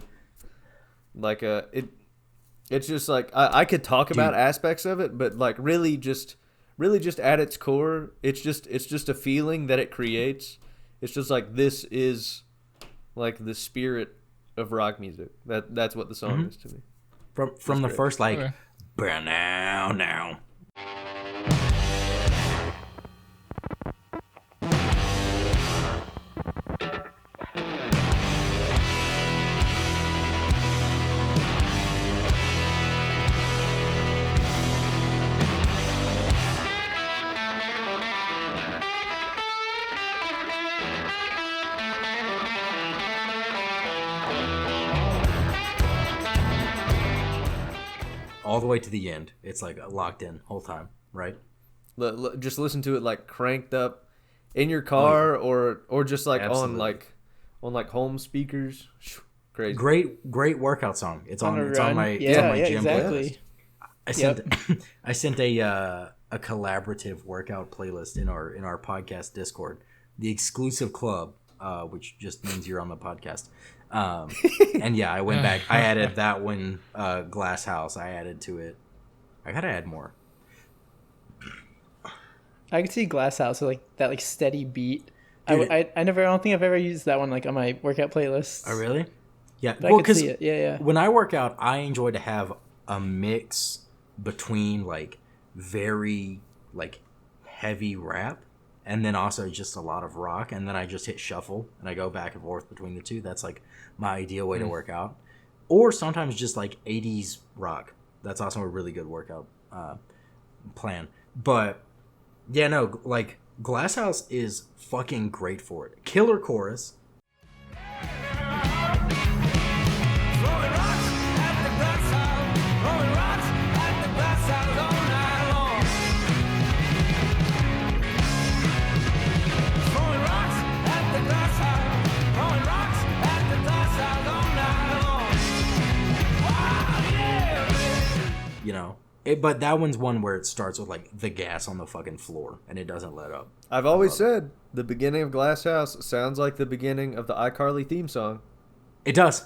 Like it's just like I could talk about aspects of it, but like really just at its core, it's just a feeling that it creates. It's just like this is like the spirit of rock music. That's what the song is to me. From the first like, Okay. now. all the way to the end. It's like locked in whole time, right? Just listen to it like cranked up in your car or just like Absolutely. on like home speakers. Crazy. Great workout song. It's on a it's on run. my it's on my gym exactly. playlist. I sent a collaborative workout playlist in our podcast Discord, the exclusive club, which just means you're on the podcast. And yeah, I went back. I added that one, Glass House. I added to it. I gotta add more. I could see Glass House with like that like steady beat. Dude, I don't think I've ever used that one like on my workout playlist. Oh really? Yeah. But I could see it. Yeah. When I work out, I enjoy to have a mix between like very like heavy rap and then also just a lot of rock, and then I just hit shuffle and I go back and forth between the two. That's like my ideal way to work out. Or sometimes just like 80s rock. That's also a really good workout plan. But yeah, no, like Glasshouse is fucking great for it. Killer chorus. Throwing rocks at the glass house, throwing rocks at the glass house all night long. Throwing rocks at the glass house, throwing rocks at the glass house all night long. Wow, yeah. You know, but that one's one where it starts with like the gas on the fucking floor and it doesn't let up. I've always said the beginning of Glass House sounds like the beginning of the iCarly theme song. It does.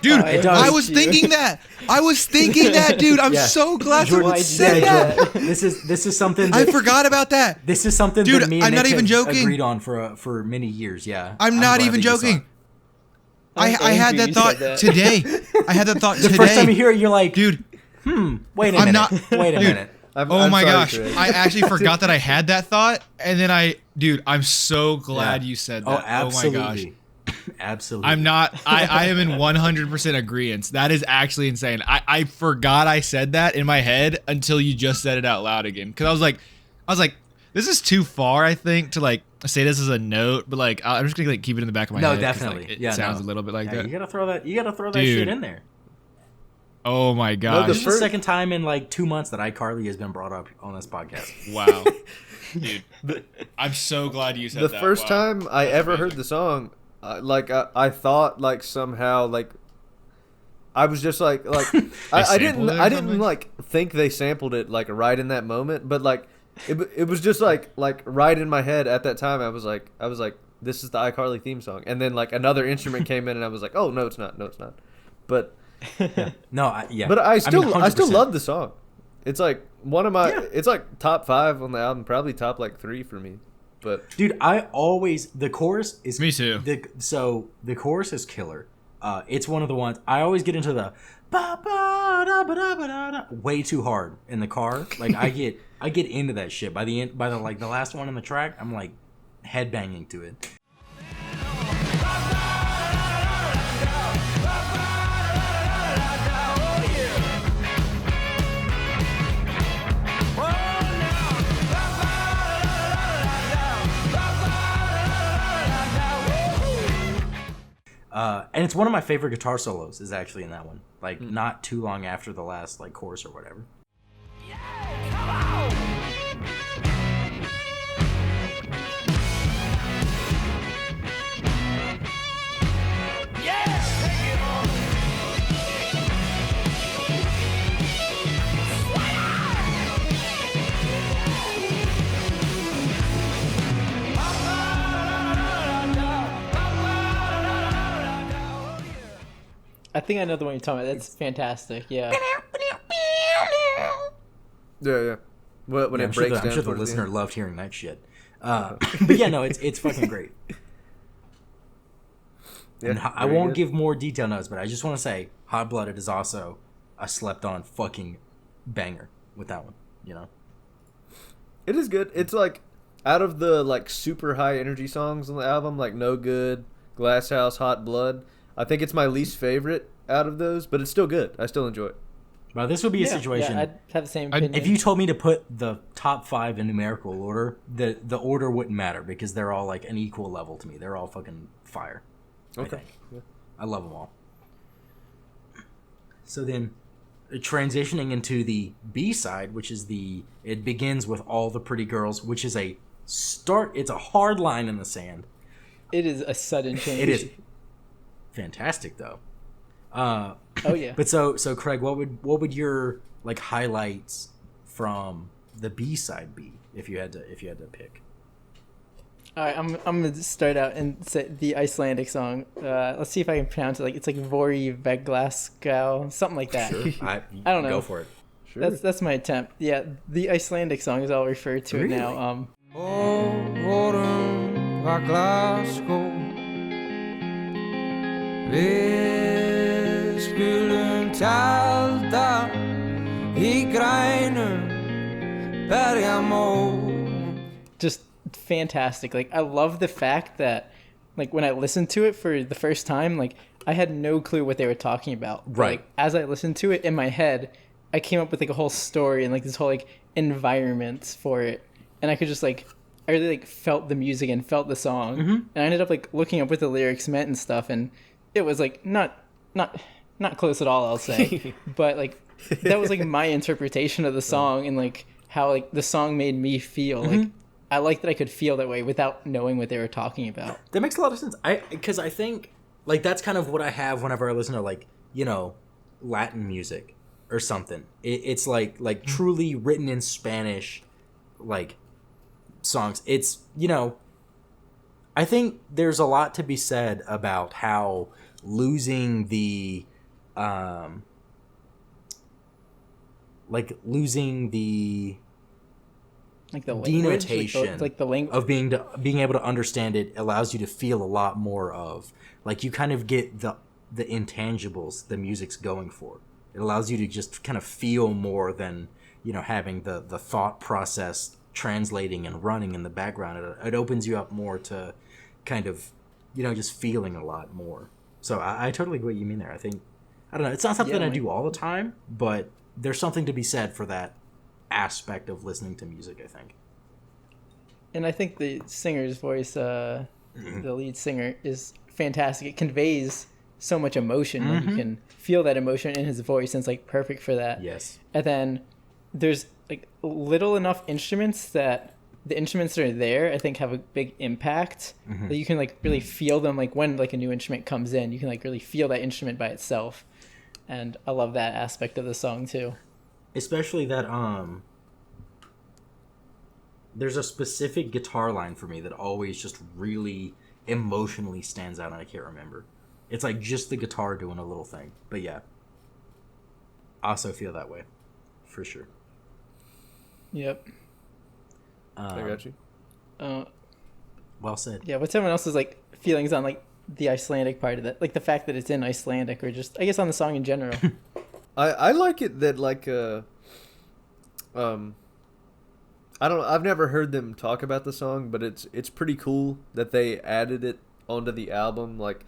Dude, it does. I was thinking that. I was thinking that, dude. I'm Yeah. so glad Jordan, someone said that. Jordan, this is something I that, forgot about that. this is something Dude, that me and I'm Nick not even have joking. agreed on for many years. Yeah, I'm not glad even that you saw joking. it. I had angry that you thought said that. today. I had that thought The today. first time you hear it, you're like, Dude, wait a I'm minute. not- Wait a Dude. minute. oh my sorry, gosh. Chris. I actually forgot that I had that thought. And then dude, I'm so glad Yeah. you said Oh, that. absolutely. Oh my gosh. Absolutely. I'm not, I am in 100% agreement. That is actually insane. I forgot I said that in my head until you just said it out loud again. Cause I was like, this is too far, I think, to like say this as a note, but like, I'm just gonna like keep it in the back of my No, head. 'cause, definitely. like, it Yeah, sounds no. a little bit like Yeah, that. you gotta throw that Dude. shit in there. Oh my gosh. This is the second time in like 2 months that iCarly has been brought up on this podcast. Wow. Dude, I'm so glad you said The that. first Wow. time I That's ever amazing. heard the song, I thought like somehow like I was just like I sampled didn't it or I didn't something? like think they sampled it like right in that moment, but like it was just like right in my head at that time. I was like this is the iCarly theme song, and then like another instrument came in, and I was like, oh no, it's not, but No, but I still 100%. love the song. It's like one of my Yeah. it's like top 5 on the album, probably top like 3 for me. But Dude, the chorus is Me too. So the chorus is killer. It's one of the ones I always get into the ba ba da ba da ba da da way too hard in the car. Like I get into that shit. By the like the last one in the track, I'm like headbanging to it. And it's one of my favorite guitar solos is actually in that one. Like not too long after the last like chorus or whatever. I think I know the one you're talking about. That's fantastic. Yeah. yeah. When Yeah, it breaks I'm down sure the towards listener end. loved hearing that shit. But yeah, no, it's fucking great. Yeah, And I very won't good. give more detailed notes, but I just want to say Hot Blooded is also a slept on fucking banger with that one, you know? It is good. It's like out of the like super high energy songs on the album, like No Good, Glass House, Hot Blood. I think it's my least favorite out of those, but it's still good. I still enjoy it. Well, this would be a Yeah, situation. Yeah, I'd have the same opinion. If you told me to put the top 5 in numerical order, the order wouldn't matter because they're all like an equal level to me. They're all fucking fire. Okay. I love them all. So then, transitioning into the B side, which is it begins with All the Pretty Girls, which is it's a hard line in the sand. It is a sudden change. It is fantastic though. Oh yeah. But so Craig, what would your like highlights from the B side be if you had to pick? All right, I'm gonna start out and say the Icelandic song. Let's see if I can pronounce it. Like it's like Vori Veglaskau, something like that. Sure. I don't know. Go for it. Sure. That's my attempt. Yeah, the Icelandic song is I'll refer to it now. Vorum var Glasgow. Við skulum tjalda í grænum berjamó. Just fantastic. Like I love the fact that like when I listened to it for the first time, like I had no clue what they were talking about. But, Right. like, as I listened to it in my head, I came up with like a whole story and like this whole like environment for it, and I could just like I really like felt the music and felt the song, and I ended up like looking up what the lyrics meant and stuff, and it was like not close at all, I'll say, but like that was like my interpretation of the song and like how like the song made me feel. Like I like that I could feel that way without knowing what they were talking about. That makes a lot of sense. Because I think like that's kind of what I have whenever I listen to like Latin music or something. It's like truly written in Spanish, like songs. It's I think there's a lot to be said about how losing the like the language, denotation like the language of being able to understand it allows you to feel a lot more of like you kind of get the intangibles the music's going for. It allows you to just kind of feel more than having the thought process translating and running in the background. It opens you up more to kind of just feeling a lot more. So I totally get what you mean there. I think I don't know. It's not something I do all the time, but there's something to be said for that aspect of listening to music, I think. And I think the singer's voice, the lead singer, is fantastic. It conveys so much emotion. Like you can feel that emotion in his voice, and it's like perfect for that. Yes. And then there's like little enough instruments that the instruments that are there, I think, have a big impact. That you can like really feel them. Like when like a new instrument comes in, you can like really feel that instrument by itself. And I love that aspect of the song too. Especially that there's a specific guitar line for me that always just really emotionally stands out, and I can't remember. It's like just the guitar doing a little thing. But yeah, I also feel that way for sure. Yep. I got you. Well said. Yeah. What's everyone else's like feelings on like the Icelandic part of that? Like the fact that it's in Icelandic, or just I guess on the song in general. I like it that like I don't know, I've never heard them talk about the song, but it's pretty cool that they added it onto the album, like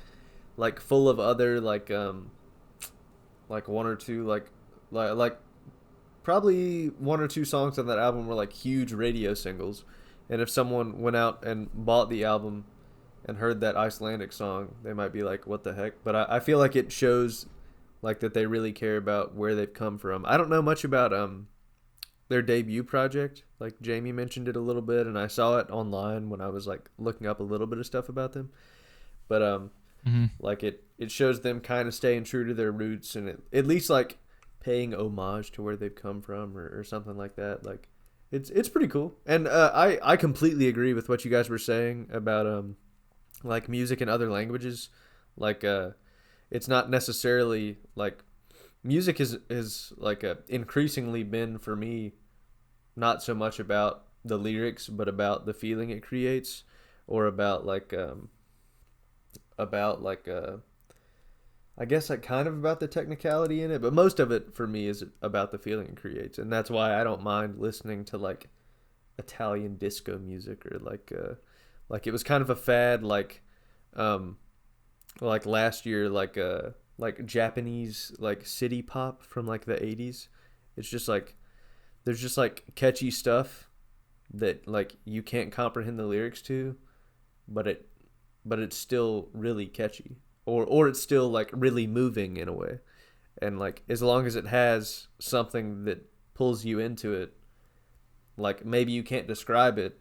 full of other like one or two like probably one or two songs on that album were like huge radio singles, and if someone went out and bought the album and heard that Icelandic song, they might be like, what the heck? But I feel like it shows like that they really care about where they've come from. I don't know much about their debut project. Like Jamie mentioned it a little bit, and I saw it online when I was like looking up a little bit of stuff about them. But like it shows them kind of staying true to their roots, and at least like paying homage to where they've come from, or something like that. Like it's pretty cool. And I completely agree with what you guys were saying about like music in other languages. Like it's not necessarily like music is like increasingly been for me not so much about the lyrics, but about the feeling it creates, or about I guess like kind of about the technicality in it, but most of it for me is about the feeling it creates. And that's why I don't mind listening to like Italian disco music, or like it was kind of a fad like like last year, like Japanese like city pop from like the 80s. It's just like there's just like catchy stuff that like you can't comprehend the lyrics to, but it's still really catchy, or it's still like really moving in a way. And like as long as it has something that pulls you into it, like maybe you can't describe it,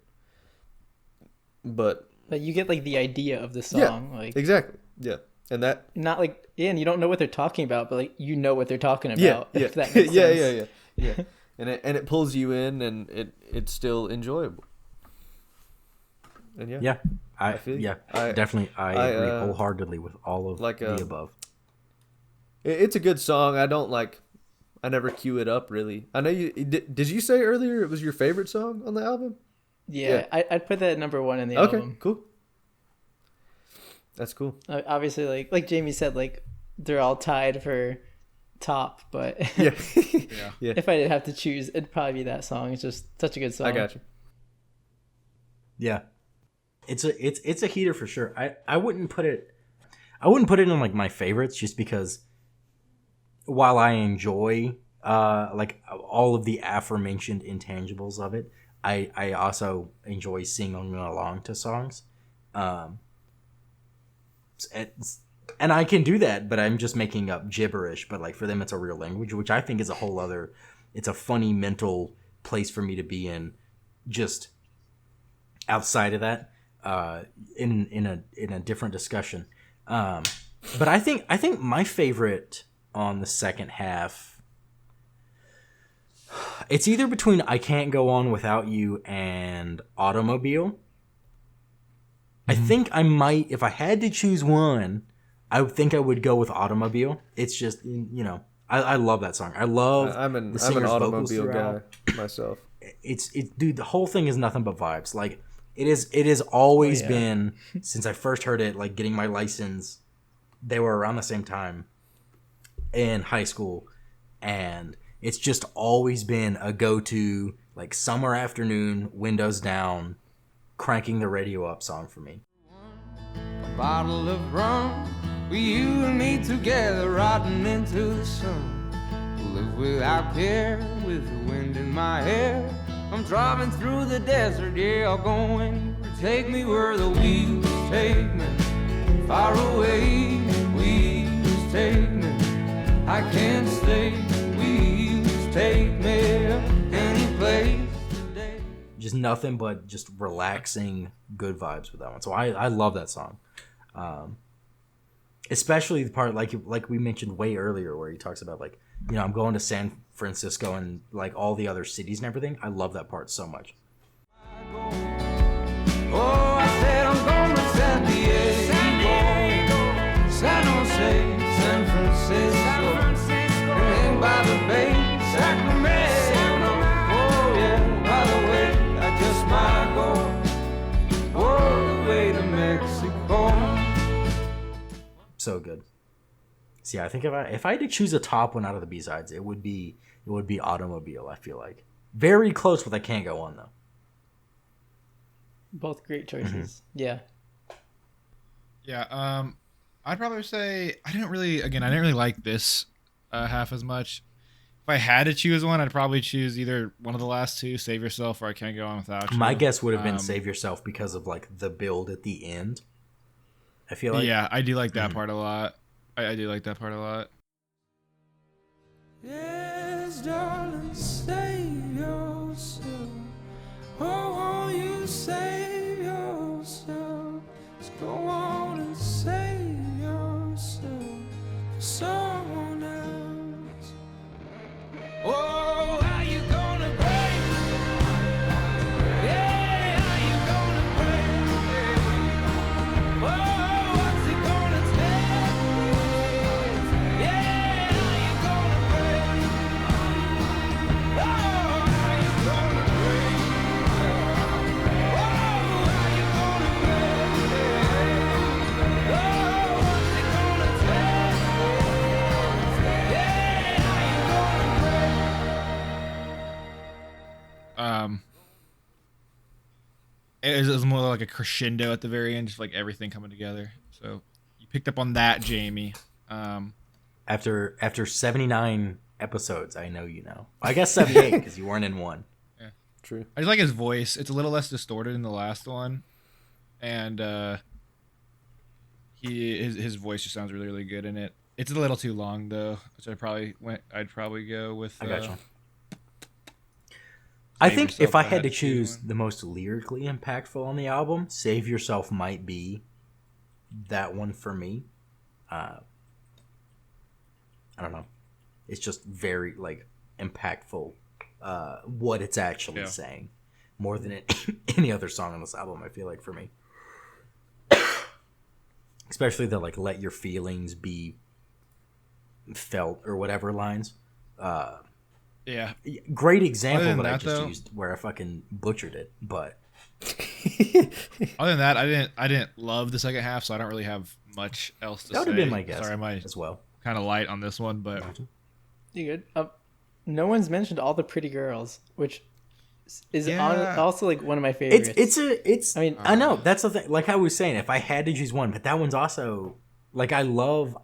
but Like you get like the idea of the song, yeah, like exactly, yeah, and that not like and you don't know what they're talking about, but like you know what they're talking about. yeah, If that yeah, makes yeah, sense. yeah. And it pulls you in, and it's still enjoyable. And Yeah, I feel you. I definitely I agree uh, wholeheartedly with all of like, the above. it's a good song. I never cue it up really. I know you did you say earlier it was your favorite song on the album? Yeah, I'd put that at number one in the Okay, album. cool. That's cool. Obviously, like Jamie said, like they're all tied for top, but Yeah. Yeah. if I did have to choose, it'd probably be that song. It's just such a good song. I got you. Yeah, it's a heater for sure. I wouldn't put it in like my favorites just because while I enjoy like all of the aforementioned intangibles of it, I also enjoy singing along to songs. And I can do that, but I'm just making up gibberish. But like for them, it's a real language, which I think is a whole other. It's a funny mental place for me to be in, just outside of that, in a different discussion. But I think my favorite on the second half, it's either between "I Can't Go On Without You" and "Automobile." I think I might, if I had to choose one, I would think I would go with "Automobile." It's just, I love that song. I love I'm an the singer's vocals automobile throughout. guy myself. It's dude, the whole thing is nothing but vibes. Like it has always been since I first heard it. Like getting my license, they were around the same time in high school, and it's just always been a go-to like summer afternoon, windows down, cranking the radio up song for me. A bottle of rum, with you and me together, riding into the sun. Live without care, with the wind in my hair. I'm driving through the desert, yeah, I'll go anywhere. Take me where the wheels take me, far away. Wheels take me, I can't stay. Wheels take me any place today. Just nothing but just relaxing, good vibes with that one. So I love that song. Especially the part like we mentioned way earlier where he talks about like, I'm going to San Francisco and like all the other cities and everything. I love that part so much. Oh, I said I'm going to San Diego, San Jose, San Francisco, and by the bay, Sacramento. Oh yeah, by the way, I just might go all the way to Mexico. So good. So yeah, I think if I had to choose a top one out of the B-sides, it would be Automobile. I feel like very close with I Can't Go On though. Both great choices. Yeah. Yeah. I'd probably say I didn't really like this half as much. If I had to choose one, I'd probably choose either one of the last two, Save Yourself, or I Can't Go On Without You. My guess would have been Save Yourself because of like the build at the end. I feel like Yeah, I do like that part a lot. I do like that part a lot. Yes, darling, save yourself. Oh, won't you save yourself? Just go on and save yourself for someone else. Oh, how you gonna break? Yeah, how you gonna break? Oh, what's it gonna take? Yeah, how you gonna break? Oh, how you gonna break? Oh, how you gonna break? Oh, what's it gonna take? Yeah, how you gonna break? It was more like a crescendo at the very end, just like everything coming together. So you picked up on that, Jamie. After 79 episodes, I know you know. I guess 78 because you weren't in one. True. I just like his voice. It's a little less distorted than the last one, and his voice just sounds really, really good in it. It's a little too long though, which I'd probably go with. I gotcha. I think Yourself if I by had to Hatchet choose one. the most lyrically impactful on the album, Save Yourself might be that one for me. I don't know. It's just very like impactful. What it's actually saying, more than any other song on this album. I feel like for me, especially the like "Let your feelings be felt" or whatever lines. Yeah. Great example Other than that I that, just though- used where I fucking butchered it, but Other than that, I didn't love the second half, so I don't really have much else to say. that would have been my guess. Sorry, I'm as well. kind of light on this one, but You good? No one's mentioned All the Pretty Girls, which is Yeah. also like one of my favorites. It's. I mean, I know that's the thing. Like I was saying, if I had to choose one, but that one's also like I love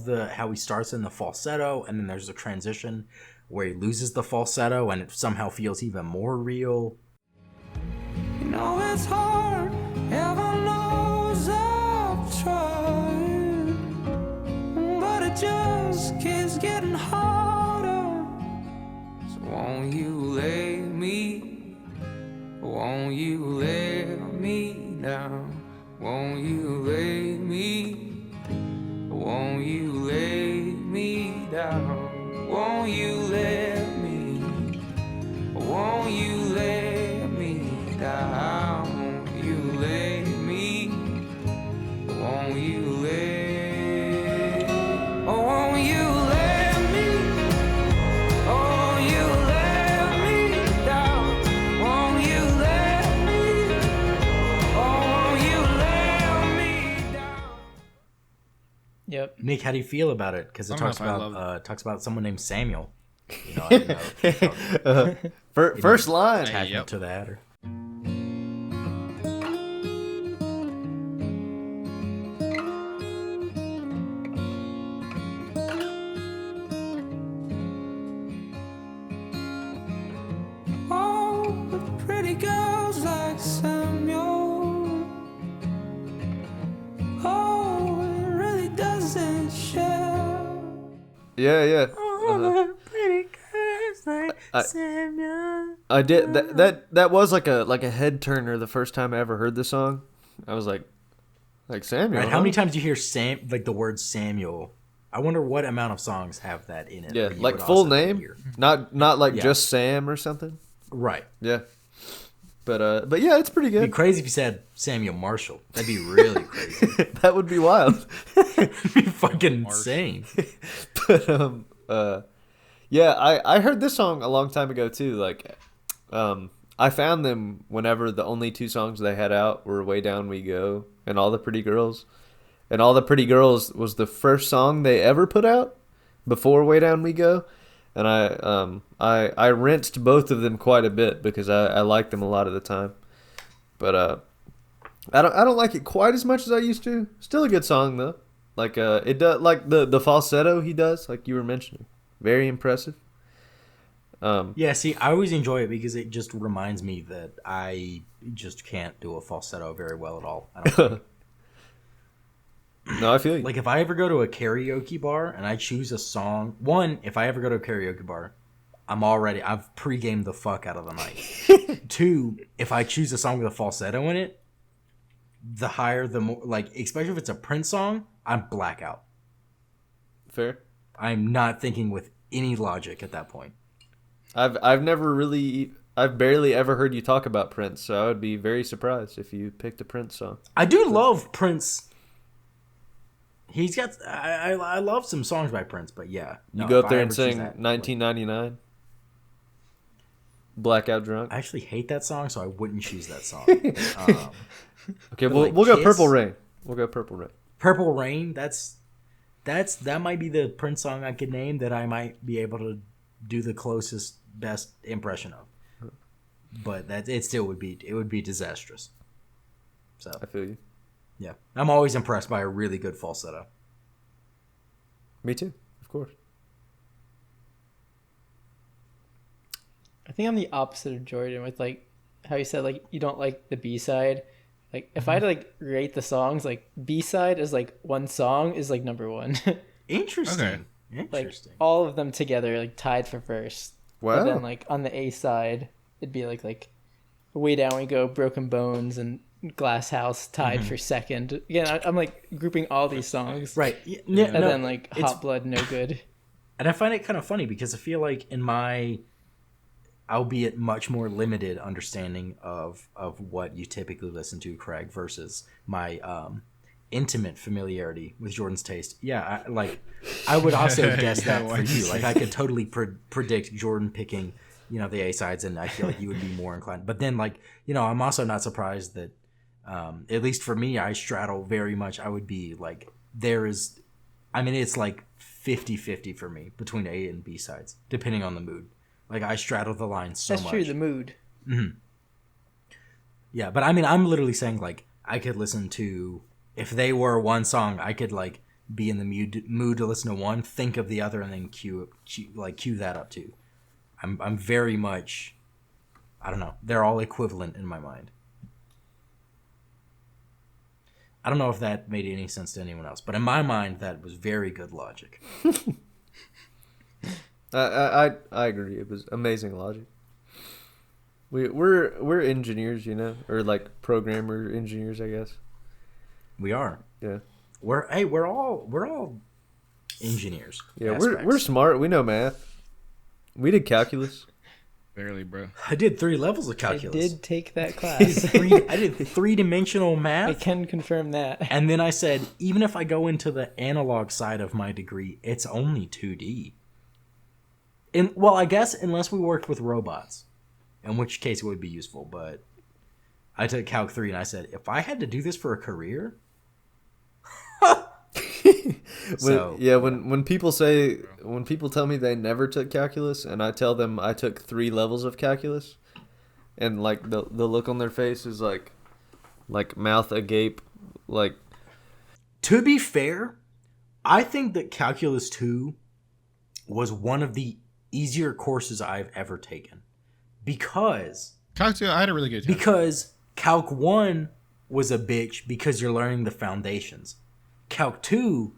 the how he starts in the falsetto, and then there's a transition where he loses the falsetto, and it somehow feels even more real. You know it's hard, heaven knows I've tried, but it just keeps getting harder. So won't you lay me, won't you lay me down, won't you lay me, won't you lay me down, won't you let me, won't you lay me down, won't you lay me, won't you lay, oh won't you lay me, oh you lay me down, won't you lay me, oh won't you lay me down. yep. Nick, how do you feel about it? Because it I don't know talks if I about talks about someone named Samuel. You know, I don't know if you felt First line. attachment Yep. to that or. Oh, the pretty girls like Samuel. Oh, it really doesn't show. Yeah, yeah. I did that was like a head turner the first time I ever heard the song. I was like Samuel. Right, how huh? many times do you hear like the word Samuel? I wonder what amount of songs have that in it. Yeah, where you like would full also name, hear. not like Yeah. just Sam or something. Right. Yeah, but yeah, it's pretty It'd be good. crazy if you said Samuel Marshall. That'd be really crazy. That would be wild. It'd be fucking insane. But yeah, I heard this song a long time ago too. Like, I found them whenever the only two songs they had out were "Way Down We Go" and "All the Pretty Girls," and "All the Pretty Girls" was the first song they ever put out before "Way Down We Go," and I rinsed both of them quite a bit because I liked them a lot of the time, but I don't like it quite as much as I used to. Still a good song though. Like it does, like the falsetto he does, like you were mentioning, very impressive. Yeah, see, I always enjoy it because it just reminds me that I just can't do a falsetto very well at all. I don't think. No, I feel you. Like, if I ever go to a karaoke bar and I choose a song, one, if I ever go to a karaoke bar, I've pre-gamed the fuck out of the night. Two, if I choose a song with a falsetto in it, the higher, the more, like, especially if it's a Prince song, I'm blackout. Fair. I'm not thinking with any logic at that point. I've barely ever heard you talk about Prince, so I would be very surprised if you picked a Prince song. I do love Prince. He's got, I love some songs by Prince, but yeah. You No, go if up there I and ever choose sing that, 1999, Blackout Drunk. I actually hate that song, so I wouldn't choose that song. Okay, but we'll like go Kiss- Purple Rain. We'll go Purple Rain. Purple Rain, that might be the Prince song I could name that I might be able to do the closest, best impression of. But that it would be disastrous. So I feel you. Yeah, I'm always impressed by a really good falsetto. Me too, of course. I think I'm the opposite of Jordan with like how you said like you don't like the B side. Like if I had to like rate the songs, like B side is like one song is like number one. Interesting. Okay. Like Interesting. all of them together like tied for first. Wow. But then like on the A side, it'd be like Way Down We Go, Broken Bones, and Glass House tied for second. Again, I'm like grouping all these songs. Right. Yeah, And then like Hot Blood, No Good. And I find it kind of funny because I feel like in my, albeit much more limited understanding of what you typically listen to, Craig, versus my intimate familiarity with Jordan's taste. Yeah, I would also guess that for you. Like I could totally predict Jordan picking, the A sides, and I feel like you would be more inclined. But then I'm also not surprised that, at least for me, I straddle very much. I would be like, it's like 50-50 for me between A and B sides, depending on the mood. Like I straddle the line so much. That's true, the mood. Mm-hmm. Yeah, but I'm literally saying like I could listen to, if they were one song, I could like be in the mood to listen to one, think of the other, and then cue that up too. I'm very much, I don't know. They're all equivalent in my mind. I don't know if that made any sense to anyone else, but in my mind, that was very good logic. I agree. It was amazing logic. We're engineers, or like programmer engineers, I guess. We are. Yeah. We're all engineers. Yeah, aspects. we're smart. We know math. We did calculus. Barely, bro. I did 3 levels of calculus. I did take that class. I did 3-dimensional math. I can confirm that. And then I said, even if I go into the analog side of my degree, it's only 2D. Well, I guess unless we worked with robots, in which case it would be useful. But I took Calc 3 and I said, if I had to do this for a career... When people tell me they never took calculus, and I tell them I took 3 levels of calculus, and like the look on their face is like mouth agape, like. To be fair, I think that Calculus 2 was one of the easier courses I've ever taken, because Calc 2, I had a really good time. Because Calc 1 was a bitch because you're learning the foundations. Calc 2,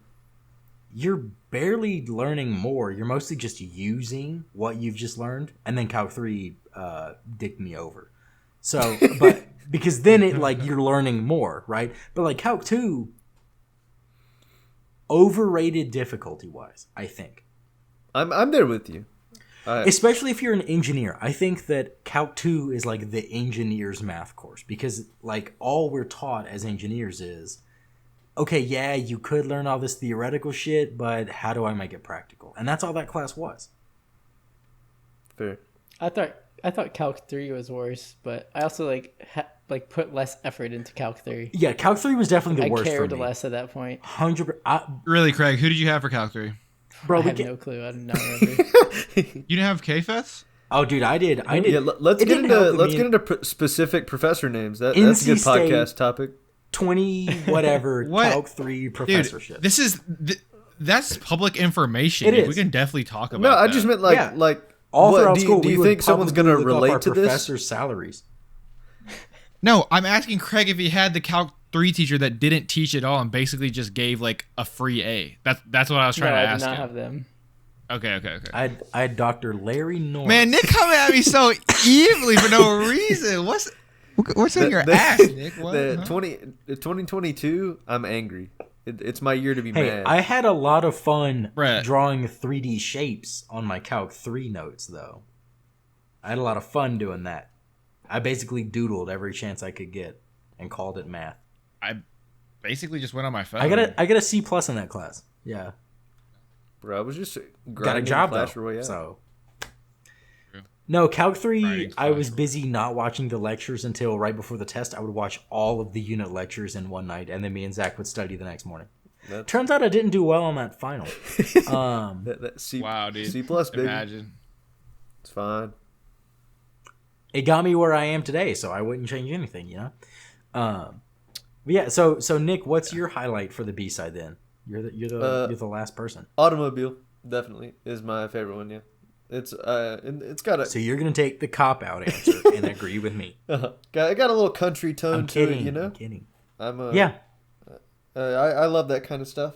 you're barely learning more. You're mostly just using what you've just learned. And then Calc 3 dicked me over. So, but because then it you're learning more, right? But like Calc 2, overrated difficulty-wise, I think. I'm there with you. Especially if you're an engineer. I think that Calc 2 is like the engineer's math course, because like all we're taught as engineers is, okay, yeah, you could learn all this theoretical shit, but how do I make it practical? And that's all that class was. Fair. I thought Calc 3 was worse, but I also put less effort into Calc 3. Yeah, Calc 3 was definitely the worst for me. I cared less at that point. 100%. Really, Craig, who did you have for Calc 3? Bro, I have no clue. I do not remember. You didn't have KFS? Oh, dude, I did. Yeah, let's get into specific professor names. That's a good podcast topic. 20 whatever Calc 3 professorship. Dude, that's public information. It is. We can definitely talk about. No, I just meant all throughout school. Do you think someone's going to relate to this? Professors' salaries. No, I'm asking Craig if he had the Calc 3 teacher that didn't teach at all and basically just gave like a free A. That's what I was trying to ask. I did not him. have them. Okay. I had Dr. Larry Norris. Man, Nick coming at me so evilly for no reason. What's in your ass, Nick? What? 2022, I'm angry. It's my year to be mad. I had a lot of fun Brett. drawing 3D shapes on my Calc 3 notes, though. I had a lot of fun doing that. I basically doodled every chance I could get and called it math. I basically just went on my phone. I got a C+ in that class. Yeah. Bro, I was just Got a job Clash though. Royale. So. No, Calc 3, Grinding I was Clash busy not watching the lectures until right before the test. I would watch all of the unit lectures in one night, and then me and Zach would study the next morning. Turns out I didn't do well on that final. Wow, dude. C+, baby. Imagine. It's fine. It got me where I am today, so I wouldn't change anything, But Yeah. So Nick, what's your highlight for the B side then? You're the last person. Automobile definitely is my favorite one. Yeah, it's got a. So you're gonna take the cop out answer and agree with me. It got a little country tone I'm to kidding. it, you know. I'm kidding. Yeah. I love that kind of stuff.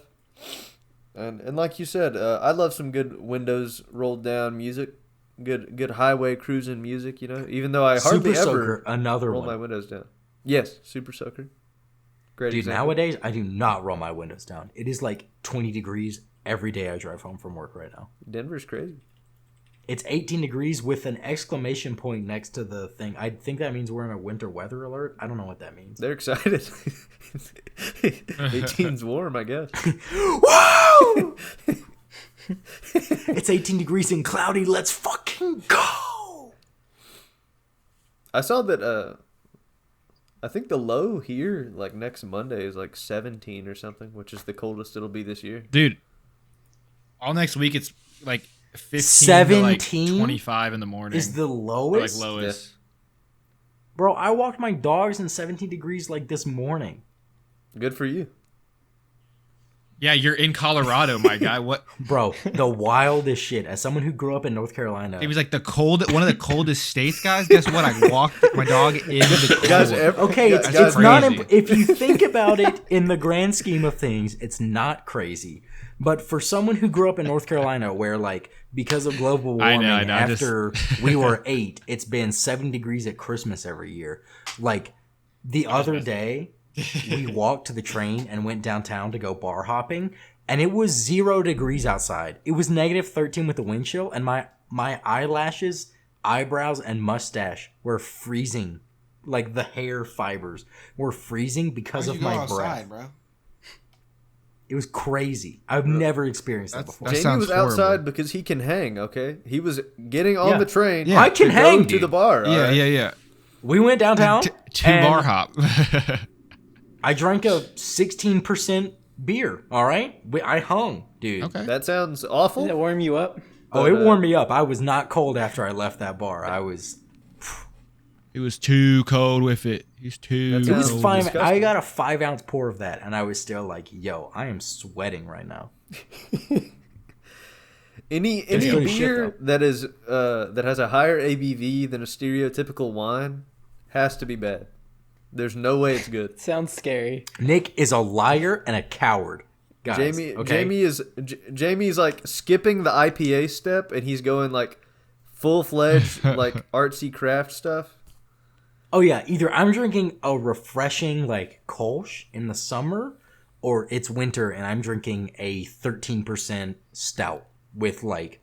And like you said, I love some good windows rolled down music, good highway cruising music. You know, even though I hardly Super ever Soaker, another roll one. my windows down. Yes, Super Soaker. Great Dude, example. nowadays I do not roll my windows down. It is like 20 degrees every day I drive home from work right now. Denver's crazy. It's 18 degrees with an exclamation point next to the thing. I think that means we're in a winter weather alert. I don't know what that means. They're excited. 18's warm, I guess. Whoa! It's 18 degrees and cloudy. Let's fucking go. I saw that. I think the low here, like next Monday, is like 17 or something, which is the coldest it'll be this year. Dude, all next week it's like 15 17 to like 25 in the morning. Is the Or, lowest? like lowest. Bro, I walked my dogs in 17 degrees like this morning. Good for you. Yeah, you're in Colorado, my guy. What? Bro, the wildest shit. As someone who grew up in North Carolina. It was like one of the coldest states, guys. Guess what? I walked my dog in the cold. Guys, Okay, Guys, it's that's not. crazy. If you think about it in the grand scheme of things, it's not crazy. But for someone who grew up in North Carolina, where like because of global I warming, know, I after we were 8, it's been 7 degrees at Christmas every year. Like the other day, we walked to the train and went downtown to go bar hopping, and it was 0 degrees outside. It was negative 13 with the wind chill, and my eyelashes, eyebrows, and mustache were freezing. Like the hair fibers were freezing because of my breath. bro? It was crazy. I've never experienced that before. That Jamie sounds was horrible. outside because he can hang, okay? He was getting on Yeah. the train Yeah. I can to hang, go to dude. the bar. Yeah, alright? yeah. We went downtown. Two and bar hop. I drank a 16% beer. All right, I hung, dude. Okay. That sounds Did awful. that warm you up? Oh, it warmed me up. I was not cold after I left that bar. I was. It was too cold with it. He's too. That It was sounds fine. disgusting. I got a 5-ounce pour of that, and I was still like, "Yo, I am sweating right now." Any good as shit, beer that is that has a higher ABV than a stereotypical wine has to be bad. There's no way it's good. Sounds scary. Nick is a liar and a coward, guys. Okay? Jamie's like skipping the IPA step and he's going like full-fledged like artsy craft stuff. Oh yeah, either I'm drinking a refreshing like Kolsch in the summer, or it's winter and I'm drinking a 13% stout with like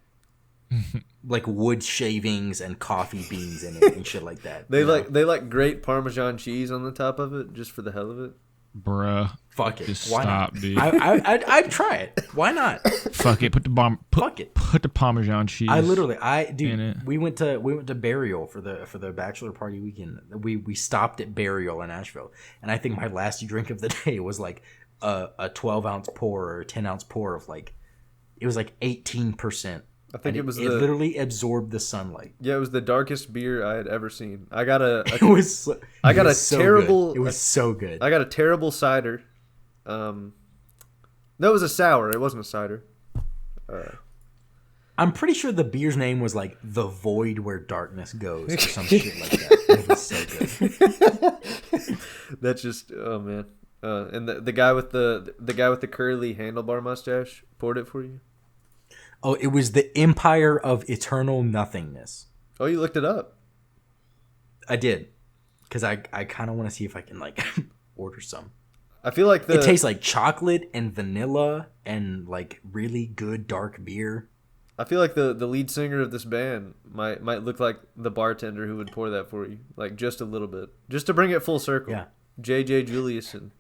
wood shavings and coffee beans in it and shit like that. They you know? like grate Parmesan cheese on the top of it just for the hell of it. Bruh. Fuck it. Just Why stop, not? dude. I'd try it. Why not? Fuck it. Put the Fuck it. Put the Parmesan cheese. Dude, in it. we went to Burial for the bachelor party weekend. We stopped at Burial in Asheville, and I think my last drink of the day was like a 12-ounce pour or a 10-ounce pour of like, it was like 18%. I think it literally absorbed the sunlight. Yeah, it was the darkest beer I had ever seen. I got a It was. I got it a was so terrible- good. It was so good. I got a terrible cider. That was a sour. It wasn't a cider. I'm pretty sure the beer's name was like The Void Where Darkness Goes or some shit like that. It was so good. That's just man. And the guy with the curly handlebar mustache poured it for you. Oh, it was the Empire of Eternal Nothingness. Oh, you looked it up. I did, because I kind of want to see if I can like order some. I feel like It tastes like chocolate and vanilla and like really good dark beer. I feel like the lead singer of this band might look like the bartender who would pour that for you, like just a little bit, just to bring it full circle. Yeah. J.J. Juliuson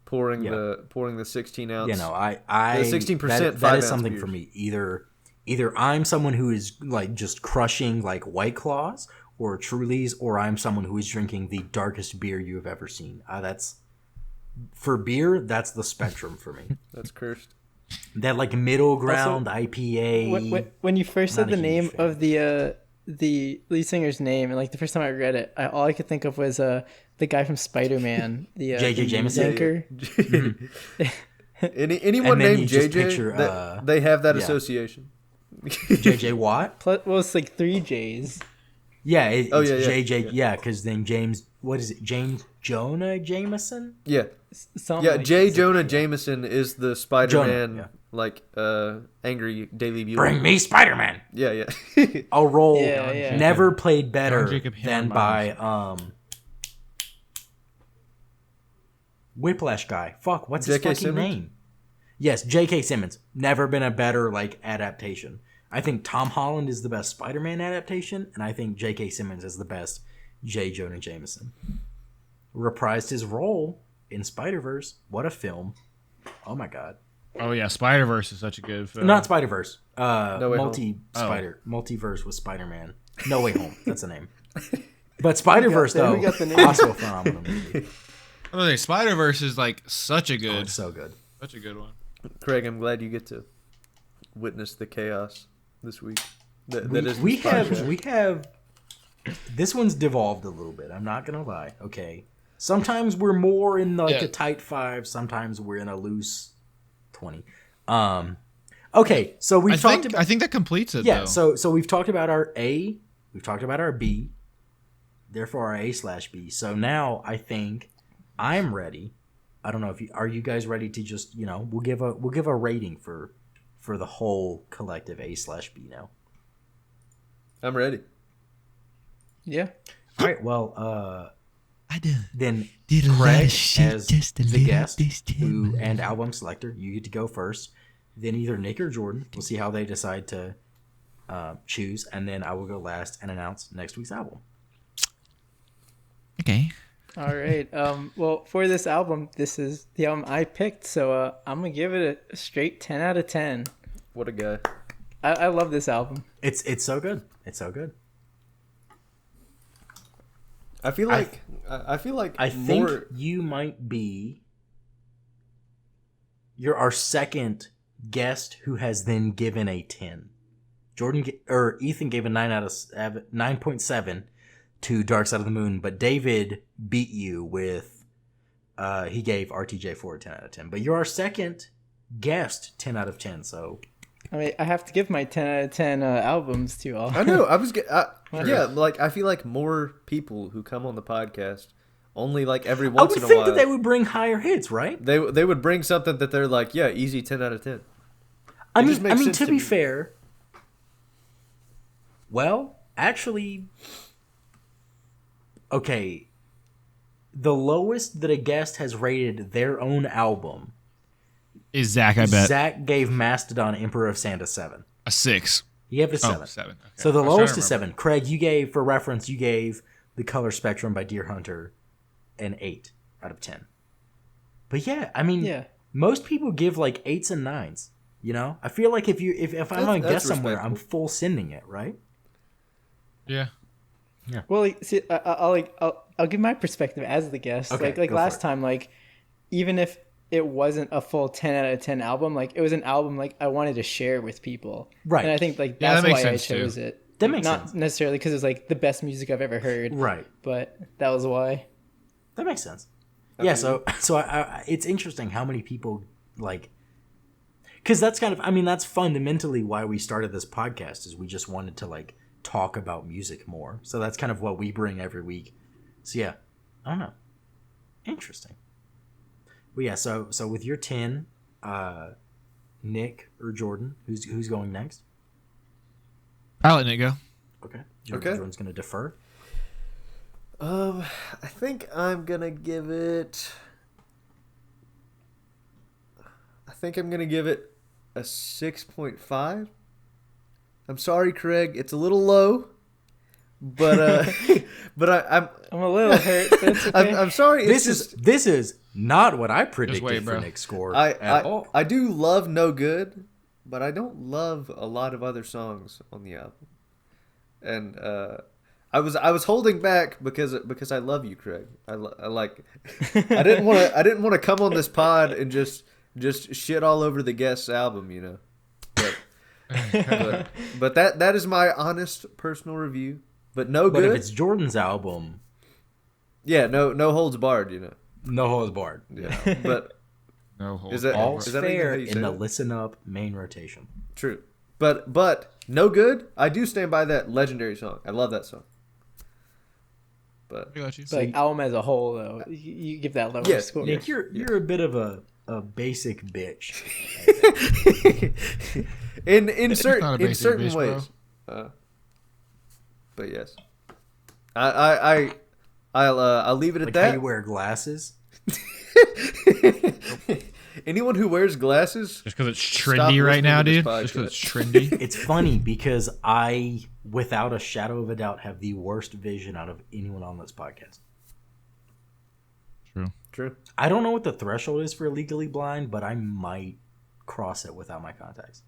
pouring Yeah. the 16 ounce. You know, I 16% that is 5-ounce something beers. for me. Either I'm someone who is like just crushing like White Claws or Trulies, or I'm someone who is drinking the darkest beer you have ever seen. That's for beer. That's the spectrum for me. That's cursed. That like middle ground IPA. When you first said Not a the huge name fan. of the lead singer's name, and like the first time I read it, all I could think of was the guy from Spider-Man, the J.J. Jameson. anchor. Anyone named JJ, they have that association. JJ Watt? Plus, well, it's like 3 J's. Yeah, it's JJ. Yeah, because then James, what is it? James Jonah Jameson? Yeah. Something like J. Jonah Jameson is the Spider-Man, angry Daily Bugle. Bring me Spider-Man. Yeah. A role Yeah. never played better Jacob than by Whiplash guy. Fuck, what's his J.K. fucking Simmons? name? Yes, J.K. Simmons. Never been a better adaptation. I think Tom Holland is the best Spider-Man adaptation, and I think J.K. Simmons is the best J. Jonah Jameson. Reprised his role in Spider-Verse. What a film. Oh my god. Oh yeah, Spider-Verse is such a good film. Not Spider-Verse. No Way Home. Multiverse with Spider-Man. No Way Home. That's the name. But Spider-Verse, though, we got the name. also a phenomenal movie. I was like, Spider-Verse is like such a Oh, good, it's so good. such a good one. Craig, I'm glad you get to witness the chaos this week. We have. This one's devolved a little bit. I'm not gonna lie. Okay. Sometimes we're more in a tight 5. Sometimes we're in a loose 20. Okay. So we've talked about. I think that completes it. Yeah. Though. So we've talked about our A. We've talked about our B. Therefore, our A/B. So now I think I'm ready. I don't know if are you guys ready to just we'll give a rating for the whole collective A/B now. I'm ready. Yeah. All right. Well, I did. then Did a lot Craig of shit as just to the live guest this time. and album selector, you get to go first. Then either Nick or Jordan. We'll see how they decide to choose, and then I will go last and announce next week's album. Okay. All right. Well, for this album, this is the album I picked, so I'm gonna give it a straight 10 out of 10. What a guy. I love this album. It's so good. It's so good. I feel like I think you might be. You're our second guest who has then given a 10. Ethan gave a 9.7 to Dark Side of the Moon, but David beat you with. He gave RTJ4 a 10 out of 10. But you're our second guest 10 out of 10. So. I mean, I have to give my 10 out of 10 albums to all. I know. I feel like more people who come on the podcast only every once in a while. I would think that they would bring higher hits, right? They would bring something that they're like, yeah, easy 10 out of 10. I mean, to be fair. Well, actually, okay. The lowest that a guest has rated their own album Is Zach? I bet Zach gave Mastodon Emperor of Sand a 7. a 6. He gave it a 7. Oh, 7. Okay. So the I was trying lowest to is remember. 7. Craig, you gave, for reference, The Color Spectrum by Deer Hunter an 8 out of 10. But yeah, I mean, Yeah. most people give 8s and 9s. I feel like if I'm on a That's guest somewhere, I'm respectable. full sending it, right? Yeah. Well, see, I'll give my perspective as the guest. Okay, like go last for it. time, even if it wasn't a full 10 out of 10 album, it was an album I wanted to share with people. Right. And I think that that's makes why I sense, too. chose it. That makes Not sense. necessarily because it was the best music I've ever heard. Right. But that was why. That makes sense. Yeah, so I it's interesting how many people because that's that's fundamentally why we started this podcast, is we just wanted to talk about music more. So that's kind of what we bring every week. So yeah, I don't know. Interesting. Well, yeah. So with your 10, Nick or Jordan, who's going next? I'll let Nick go. Okay. Okay. Jordan's gonna defer. I think I'm gonna give it. A 6.5. I'm sorry, Craig. It's a little low, but I'm I'm a little hurt, but it's okay. I'm sorry. It's This is not what I predicted wait, for bro. Nick's score I at all. I do love No Good, but I don't love a lot of other songs on the album. And I was holding back because I love you, Craig. I didn't want to come on this pod and just shit all over the guest's album, But but that is my honest personal review. But no But good. if it's Jordan's album, Yeah, no holds barred. You know. no holds barred. Yeah, but No hold. Is that- All's is that even fair how you in say the it? listen up main rotation. true. But no good. I do stand by that legendary song. I love that song. But I got you. But like album as a whole, though, you give that lower Yes, score. Nick, you're a bit of a basic bitch. in not a certain basic bitch, bro. ways. But yes, I'll leave it at Like how that. you wear glasses. Anyone who wears glasses, Just because it's Stop trendy right listening now, to this dude. podcast. Just because it's trendy. It's funny because I, without a shadow of a doubt, have the worst vision out of anyone on this podcast. true. I don't know what the threshold is for legally blind, but I might cross it without my contacts.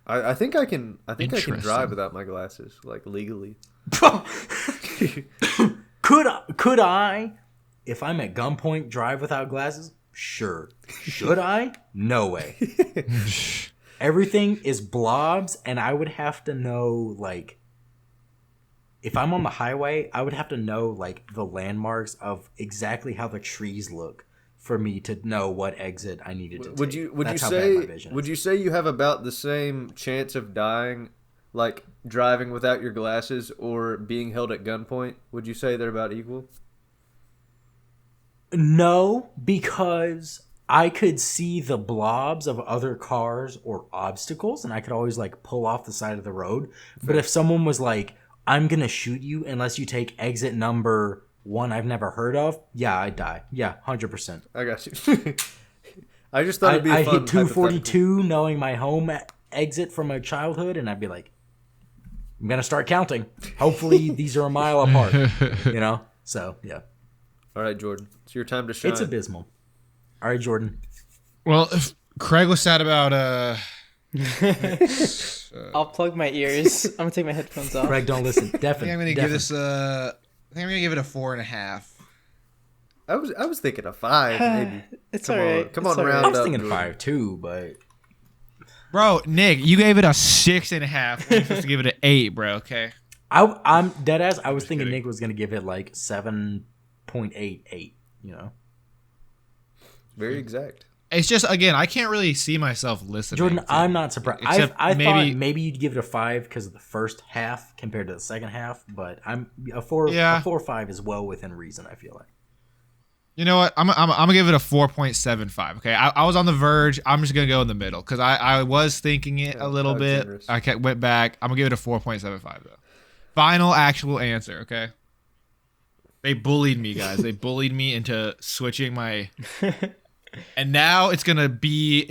I think I can. I think I can Interesting. drive without my glasses, like legally. Could I, if I'm at gunpoint, drive without glasses? Sure. Should I? No way. Everything is blobs, and I would have to know, like, if I'm on the highway, I would have to know, like, the landmarks of exactly how the trees look for me to know what exit I needed to Would take. you That's how bad my say vision would is. you say you have about the same chance of dying, like driving without your glasses or being held at gunpoint? Would you say they're about equal? No, because I could see the blobs of other cars or obstacles, and I could always like pull off the side of the road. But if someone was like, "I'm gonna shoot you unless you take exit number one I've never heard of," yeah, I'd die. Yeah, 100%. I got you. I just thought it'd be I a fun hit 242 knowing my home exit from my childhood, and I'd be like, I'm gonna start counting. Hopefully these are a mile apart. You know? So yeah. All right, Jordan, it's your time to shine. It's abysmal. All right, Jordan. Well, if Craig was sad about I'll plug my ears. I'm gonna take my headphones off. Greg, don't listen. I think Deafened. I'm gonna give this. I think I'm gonna give it a 4.5. I was thinking a 5, maybe. It's Come alright. on, come on, I round was up. thinking Jordan. 5 too, but Bro, Nick, you gave it a 6.5. You're supposed to give it an 8, bro. Okay. I'm dead ass. I was thinking kidding. Nick was gonna give it like 7.88. You know, Very exact. It's just again, I can't really see myself listening. Jordan. to- I'm not surprised. Except I maybe- thought maybe you'd give it a 5 because of the first half compared to the second half, but I'm a 4. Yeah. A 4 or 5 is well within reason. I feel like. You know what? I'm gonna give it a 4.75. Okay, I was on the verge. I'm just gonna go in the middle because I was thinking it a little how bit. generous. I went back. I'm gonna give it a 4.75 though. Final actual answer. Okay. They bullied me, guys. They bullied me into switching my. And now it's gonna beat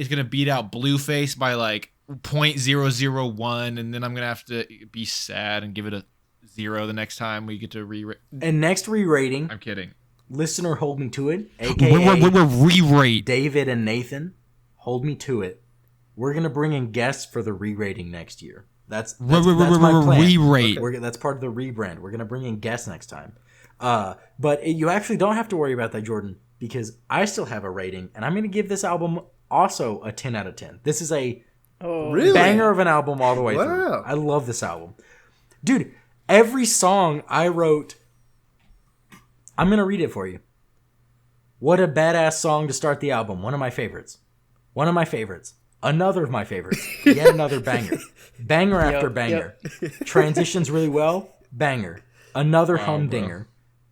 out Blueface by like 0.001, and then I'm gonna have to be sad and give it a 0 the next time we get to re-rate. And next re-rating, I'm kidding. listener, hold me to it. We're AKA re-rate. David and Nathan, hold me to it. We're gonna bring in guests for the re-rating next year. That's my plan. Re-rate. That's part of the rebrand. We're gonna bring in guests next time. But you actually don't have to worry about that, Jordan, because I still have a rating, and I'm gonna give this album also a 10 out of 10. This is a Really? banger of an album all the way Wow. through. I love this album, dude. Every song I wrote, I'm gonna read it for you. What a badass song to start the album. One of my favorites. One of my favorites. Another of my favorites. Yet another banger. Banger after banger. Transitions really well. Banger. Another humdinger.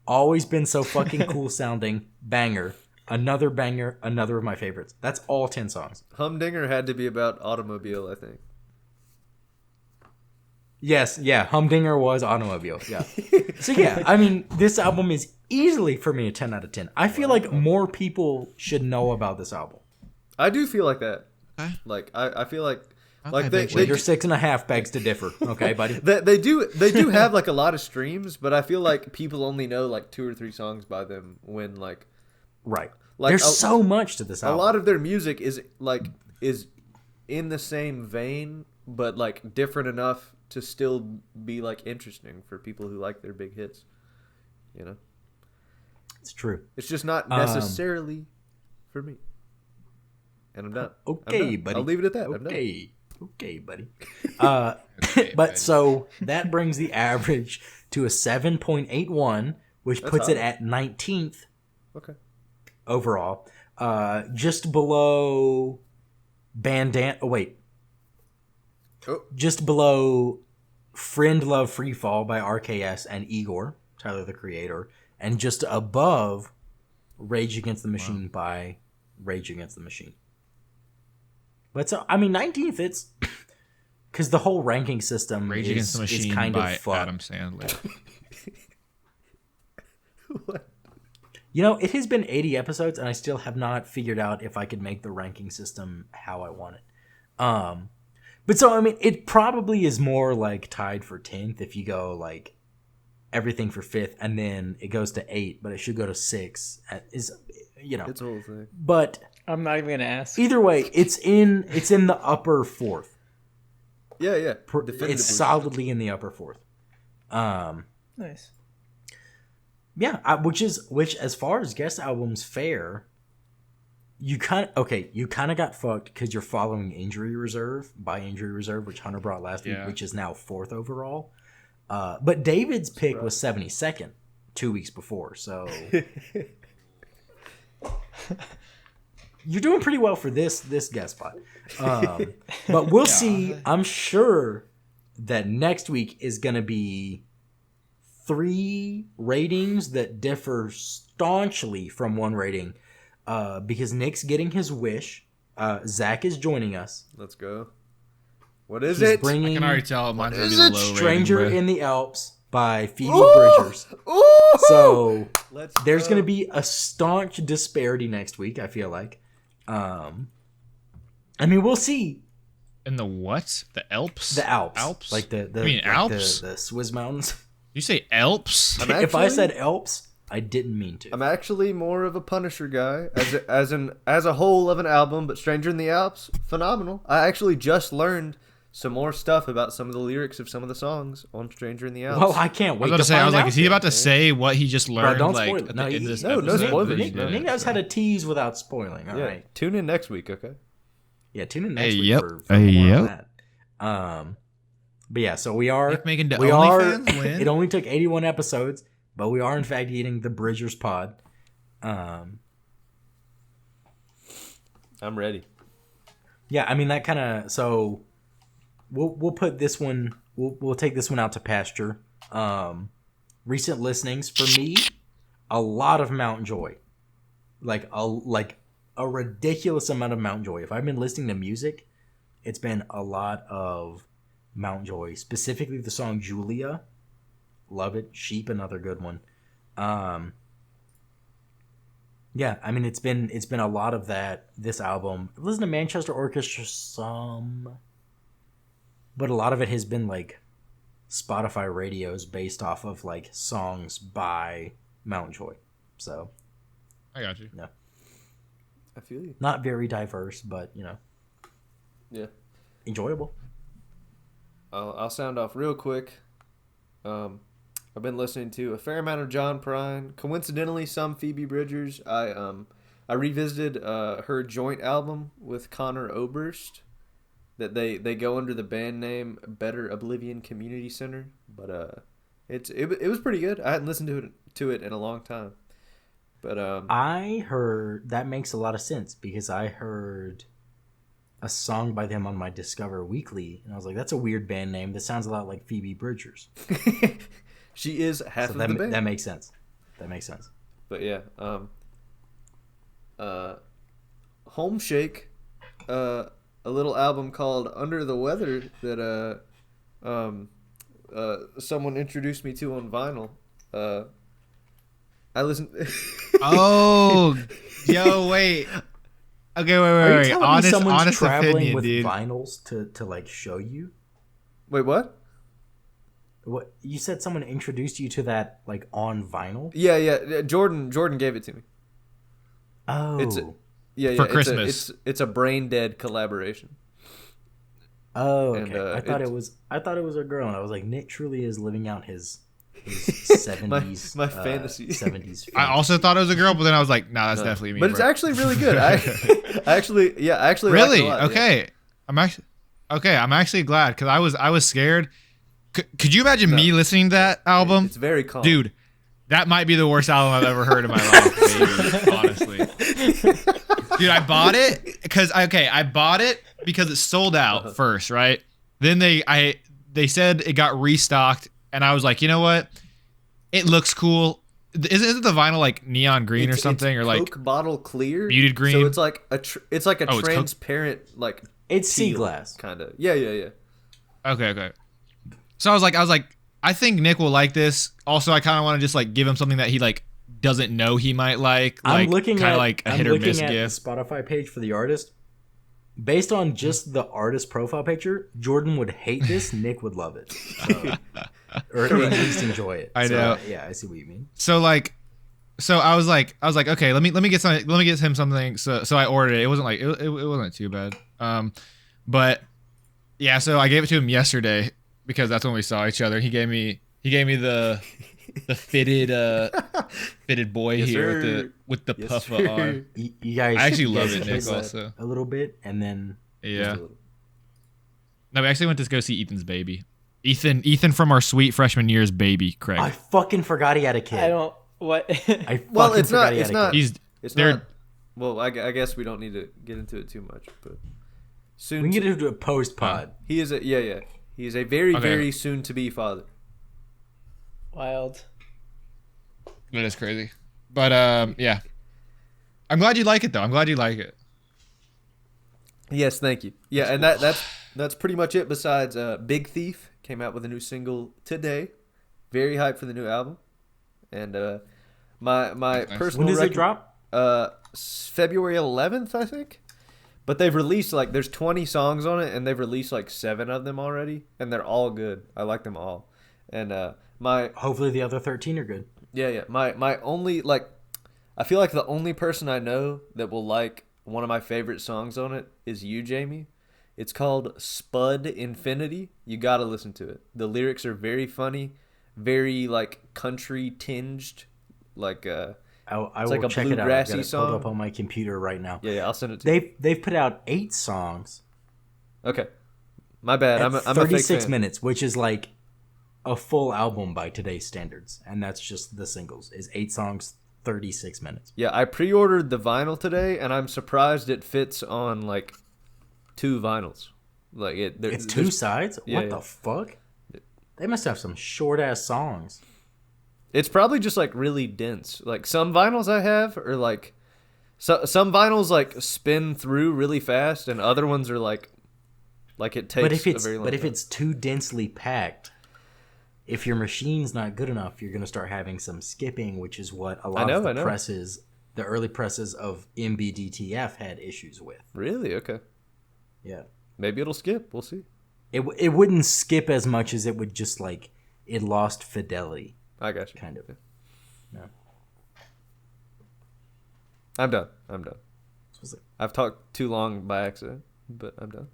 Always been so fucking cool sounding. Banger. Another banger. Another of my favorites. That's all 10 songs. Humdinger had to be about automobile, I think. Yes, yeah. Humdinger was Automobile. Yeah. So yeah, I mean, this album is easily for me a 10 out of 10. I feel like more people should know about this album. I do feel like that. Okay. Like I feel like Okay, they, big Well, they, your 6.5 begs to differ. Okay, buddy. they do have like a lot of streams, but I feel like people only know like 2 or 3 songs by them when like Right. Like, There's so much to this a album. lot of their music is in the same vein, but like different enough to still be like interesting for people who like their big hits. You know, It's true. it's just not necessarily for me. And I'm done. Okay, I'm done. buddy. I'll leave it at that. I'm done. Okay, buddy. Okay, but buddy. so that brings the average to a 7.81, which puts it at 19th Okay. overall. Just below Bandana. Oh, wait. Oh. Just below Friend Love Free Fall by RKS and Igor, Tyler the Creator. And just above Rage Against the Machine by Rage Against the Machine. But so, I mean, 19th, it's... Because the whole ranking system Rage Against the Machine is kind by of fucked. Adam Sandler. What? You know, it has been 80 episodes, and I still have not figured out if I could make the ranking system how I want it. But so, I mean, it probably is more like tied for 10th if you go, like, everything for 5th, and then it goes to 8, but it should go to 6. Is, you know. It's a whole thing. But I'm not even gonna ask. either way, it's in the upper 4th. Yeah, yeah. It's solidly in the upper 4th. Nice. Yeah, which as far as guest albums fare, you kind of got fucked because you're following Injury Reserve, which Hunter brought last week, which is now 4th overall. But David's pick was 72nd 2 weeks before, so you're doing pretty well for this guest spot. But we'll see. I'm sure that next week is going to be 3 ratings that differ staunchly from one rating, because Nick's getting his wish. Zach is joining us. Let's go. What is He's it? bringing I can already tell mine's gonna be the low Stranger rating, in the Alps by Phoebe Bridgers. Ooh! So there's go. going to be a staunch disparity next week, I feel like. I mean, we'll see. In the what? The Alps? The Alps. Alps? Like the You mean like Alps? The Swiss mountains. You say Alps? If I said Alps, I didn't mean to. I'm actually more of a Punisher guy as a whole of an album, but Stranger in the Alps, phenomenal. I actually just learned some more stuff about some of the lyrics of some of the songs on Stranger in the Alps. Well, I can't wait I was about to say, find is he out. about to say what he just Bro, learned? don't like, spoil it. at No, the end of this no episode? spoilers. Nick knows how to tease without spoiling. All right. Tune in next week, okay? Yeah, tune in next Hey, week yep. for Hey, more on yep. that. But yeah, so we are Nick making the we are. OnlyFans win? It only took 81 episodes, but we are in fact eating the Bridgers pod. I'm ready. Yeah, I mean that kind of so. We'll put this one. We'll take this one out to pasture. Recent listenings for me, a lot of Mount Joy, like a ridiculous amount of Mount Joy. If I've been listening to music, it's been a lot of Mount Joy, specifically the song Julia. Love it. Sheep, another good one. Yeah, I mean it's been a lot of that. This album. I've listened to Manchester Orchestra some, but a lot of it has been like Spotify radios based off of like songs by Mount Joy. So I got you. no, I feel you. not very diverse, but you know, Yeah. enjoyable. I'll sound off real quick. I've been listening to a fair amount of John Prine. Coincidentally, some Phoebe Bridgers. I revisited her joint album with Connor Oberst. That they go under the band name Better Oblivion Community Center, but it was pretty good. I hadn't listened to it in a long time, but I heard that makes a lot of sense because I heard a song by them on my Discover Weekly, and I was like, "That's a weird band name. That sounds a lot like Phoebe Bridgers." she is half So of that the band. that makes sense. That makes sense. But yeah, Home Shake, a little album called Under the Weather that someone introduced me to on vinyl. I listened. Oh, yo, wait. Okay, Are you wait. telling me someone's Honest traveling opinion, with dude. vinyls to like show you? Wait, what? What you said? Someone introduced you to that like on vinyl? Yeah. Jordan gave it to me. Oh, Yeah, For it's Christmas. It's a Brain Dead collaboration. oh, And, okay. I thought it was a girl, and I was like, Nick truly is living out his his 70s my fantasy. 70s. I also thought it was a girl, but then I was like, nah, that's definitely me. But it's bro. actually really good. I actually like it Really? a lot, Okay. I'm actually glad because I was scared. Could you imagine me listening to that album? It's very calm. Dude, that might be the worst album I've ever heard in my life, baby, honestly. Dude, I bought it because it sold out first, right? Then they said it got restocked, and I was like, you know what? It looks cool. Isn't the vinyl like neon green or something, or like Coke bottle clear, muted green? So it's like a Oh, it's transparent like It's sea teal, glass. kind of. Yeah. Okay. So I was like, I think Nick will like this. Also, I kind of want to just like give him something that he like doesn't know he might like. I'm looking kind at of like a I'm hit or looking miss at gift. the Spotify page for the artist. Based on just the artist profile picture, Jordan would hate this. Nick would love it, so, or at least enjoy it. I know. Yeah, I see what you mean. So I was like, okay, let me get him something. So I ordered it. It wasn't like it wasn't too bad. But yeah, so I gave it to him yesterday because that's when we saw each other. He gave me the fitted boy Yes, here sir. with the Yes, puffa sir. on. You guys, I actually you love guys it, Nick. kiss Also, a little bit, and then yeah. just a little. No, we actually went to go see Ethan's baby. Ethan from our sweet freshman year's baby, Craig. I fucking forgot he had a kid. I don't what. I fucking Well, it's forgot not. he had It's a not. kid. It's they're- not. Well, I guess we don't need to get into it too much, but soon We can get into a post pod. he is a yeah. He is a very Okay. very soon to be father. Wild. That is crazy. But yeah. I'm glad you like it though. I'm glad you like it. Yes, thank you. Yeah, and that's pretty much it. Besides, Big Thief came out with a new single today. Very hyped for the new album, and my personal. When does it drop? February 11th, I think. But they've released like there's 20 songs on it, and they've released like 7 of them already, and they're all good. I like them all, and Hopefully the other 13 are good. yeah. My only like, I feel like the only person I know that will like one of my favorite songs on it is you, Jamie. It's called Spud Infinity. You gotta listen to it. The lyrics are very funny, very like country tinged, like I It's will like a check it out. I've got bluegrassy it song. pulled up on my computer right now. yeah. I'll send it to you. They've put out 8 songs Okay, my bad. at I'm a fake 36 fan. minutes, which is like a full album by today's standards, and that's just the singles. Is 8 songs, 36 minutes. Yeah, I pre-ordered the vinyl today, and I'm surprised it fits on like 2 vinyls. Like It's 2 sides. yeah, What yeah. the fuck? They must have some short ass songs. It's probably just like really dense. Like some vinyls I have are like, some vinyls like spin through really fast, and other ones are like it takes But if a it's very long time. it's too densely packed, if your machine's not good enough, you're gonna start having some skipping, which is what a lot of I the know. presses, the early presses of MBDTF had issues with. Really? Okay. Yeah. Maybe it'll skip. We'll see. It wouldn't skip as much as it would just like it lost fidelity, I got you. kind of. No. I'm done. Was it- I've talked too long by accident, but I'm done.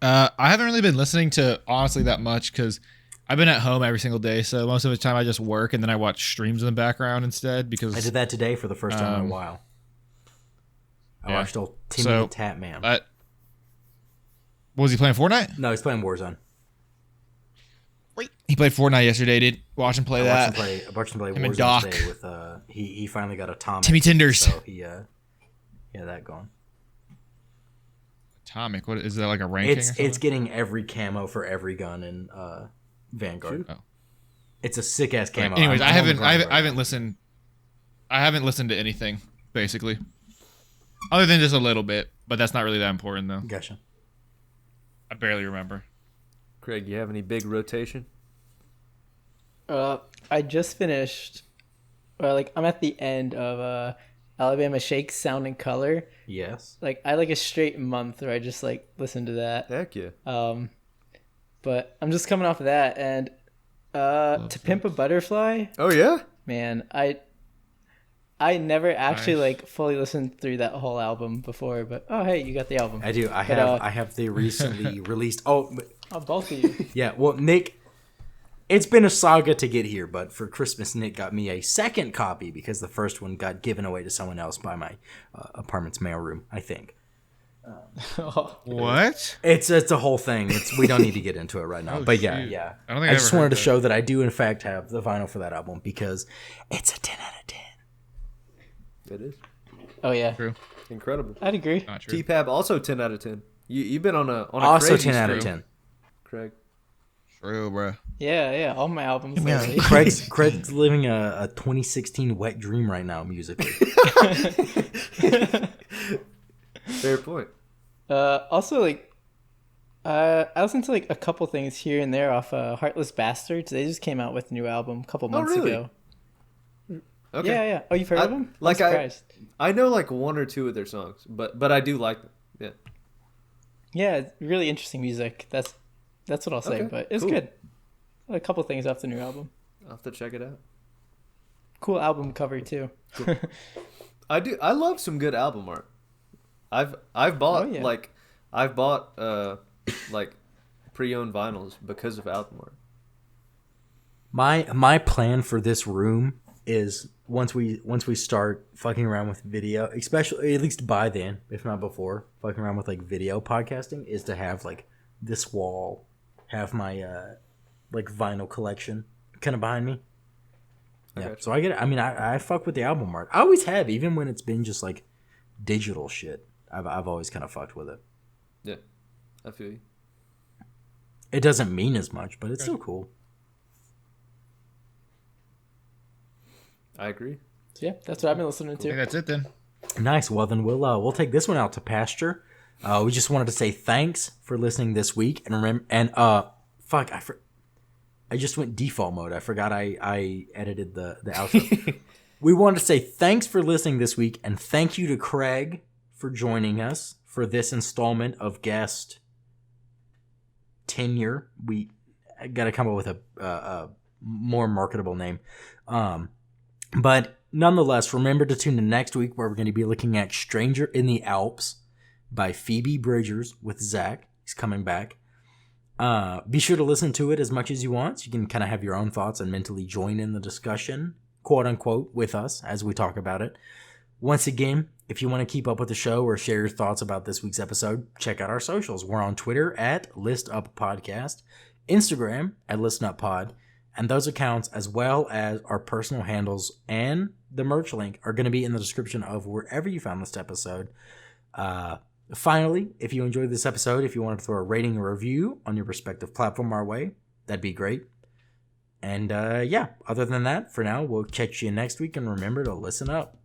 I haven't really been listening to honestly that much because I've been at home every single day. So most of the time I just work and then I watch streams in the background instead because I did that today for the first time in a while. I yeah. watched old Timmy So, the Tap Man. What was he playing Fortnite? No, he's playing Warzone. He played Fortnite yesterday, dude. Watch him play that. I watched him play Him and Warzone Doc. today with he finally got a Atomic. Timmy Tinders. So he had that going. Atomic. What is that like a ranking? or It's something? getting every camo for every gun in Vanguard. Oh. It's a sick ass camo. Anyways, I'm I on the haven't grind right haven't listened. I haven't listened to anything basically, other than just a little bit. But that's not really that important though. now. Gotcha. I barely remember. Craig, you have any big rotation? I just finished. Like I'm at the end of Alabama Shake Sound and Color. Yes. Like I like a straight month where I just like listen to that. Heck yeah. But I'm just coming off of that, and To Pimp a Butterfly. Oh yeah. Man, I never actually Nice. like fully listened through that whole album before, but oh hey, you got the album. I do. I But, have. I have the recently released. Oh, Oh, both of you. yeah. Well, Nick, it's been a saga to get here, but for Christmas, Nick got me a second copy because the first one got given away to someone else by my apartment's mailroom, I think. What? It's a whole thing. We don't need to get into it right now. But yeah. I don't think I just wanted to show that I do in fact have the vinyl for that album because it's a 10 out of 10. It is. Oh yeah, True. Incredible. I'd agree. Not true. T-Pab also 10 out of 10. You've been on a Also crazy 10 out of streak, 10. Craig. True, bro. Yeah, all my albums. Yeah. lately. Craig's living a 2016 wet dream right now musically. Fair point. Also, like, I listened to like a couple things here and there off Heartless Bastards. They just came out with a new album a couple months really? ago. Okay. Yeah. Oh, you've heard of them? Like I'm surprised. I know like one or two of their songs, but I do like them. Yeah. Yeah, it's really interesting music. That's what I'll say. Okay, But it's cool. good. A couple things off the new album. I'll have to check it out. Cool album cover too. I love some good album art. I've bought Oh, yeah. like pre-owned vinyls because of album art. My plan for this room is once we start fucking around with video, especially at least by then, if not before, fucking around with like video podcasting, is to have like this wall, have my like vinyl collection kind of behind me. Yeah, so I get it. I mean, I fuck with the album art. I always have, even when it's been just like digital shit. I've always kind of fucked with it. Yeah, I feel you. It doesn't mean as much, but it's still cool. I agree. So yeah, that's what I've been listening I think to. that's it then. Nice. Well, then we'll take this one out to pasture. We just wanted to say thanks for listening this week, and I just went default mode. I forgot I edited the outro. We wanted to say thanks for listening this week, and thank you to Craig for joining us for this installment of guest tenure. We got to come up with a more marketable name. But nonetheless, remember to tune in next week where we're going to be looking at Stranger in the Alps by Phoebe Bridgers with Zach. He's coming back. Be sure to listen to it as much as you want so you can kind of have your own thoughts and mentally join in the discussion, quote unquote, with us as we talk about it. Once again, if you want to keep up with the show or share your thoughts about this week's episode, check out our socials. We're on Twitter at ListUpPodcast, Instagram at ListenUpPod, and those accounts, as well as our personal handles and the merch link, are going to be in the description of wherever you found this episode. Finally, if you enjoyed this episode, if you want to throw a rating or review on your respective platform our way, that'd be great. And other than that, for now, we'll catch you next week, and remember to listen up.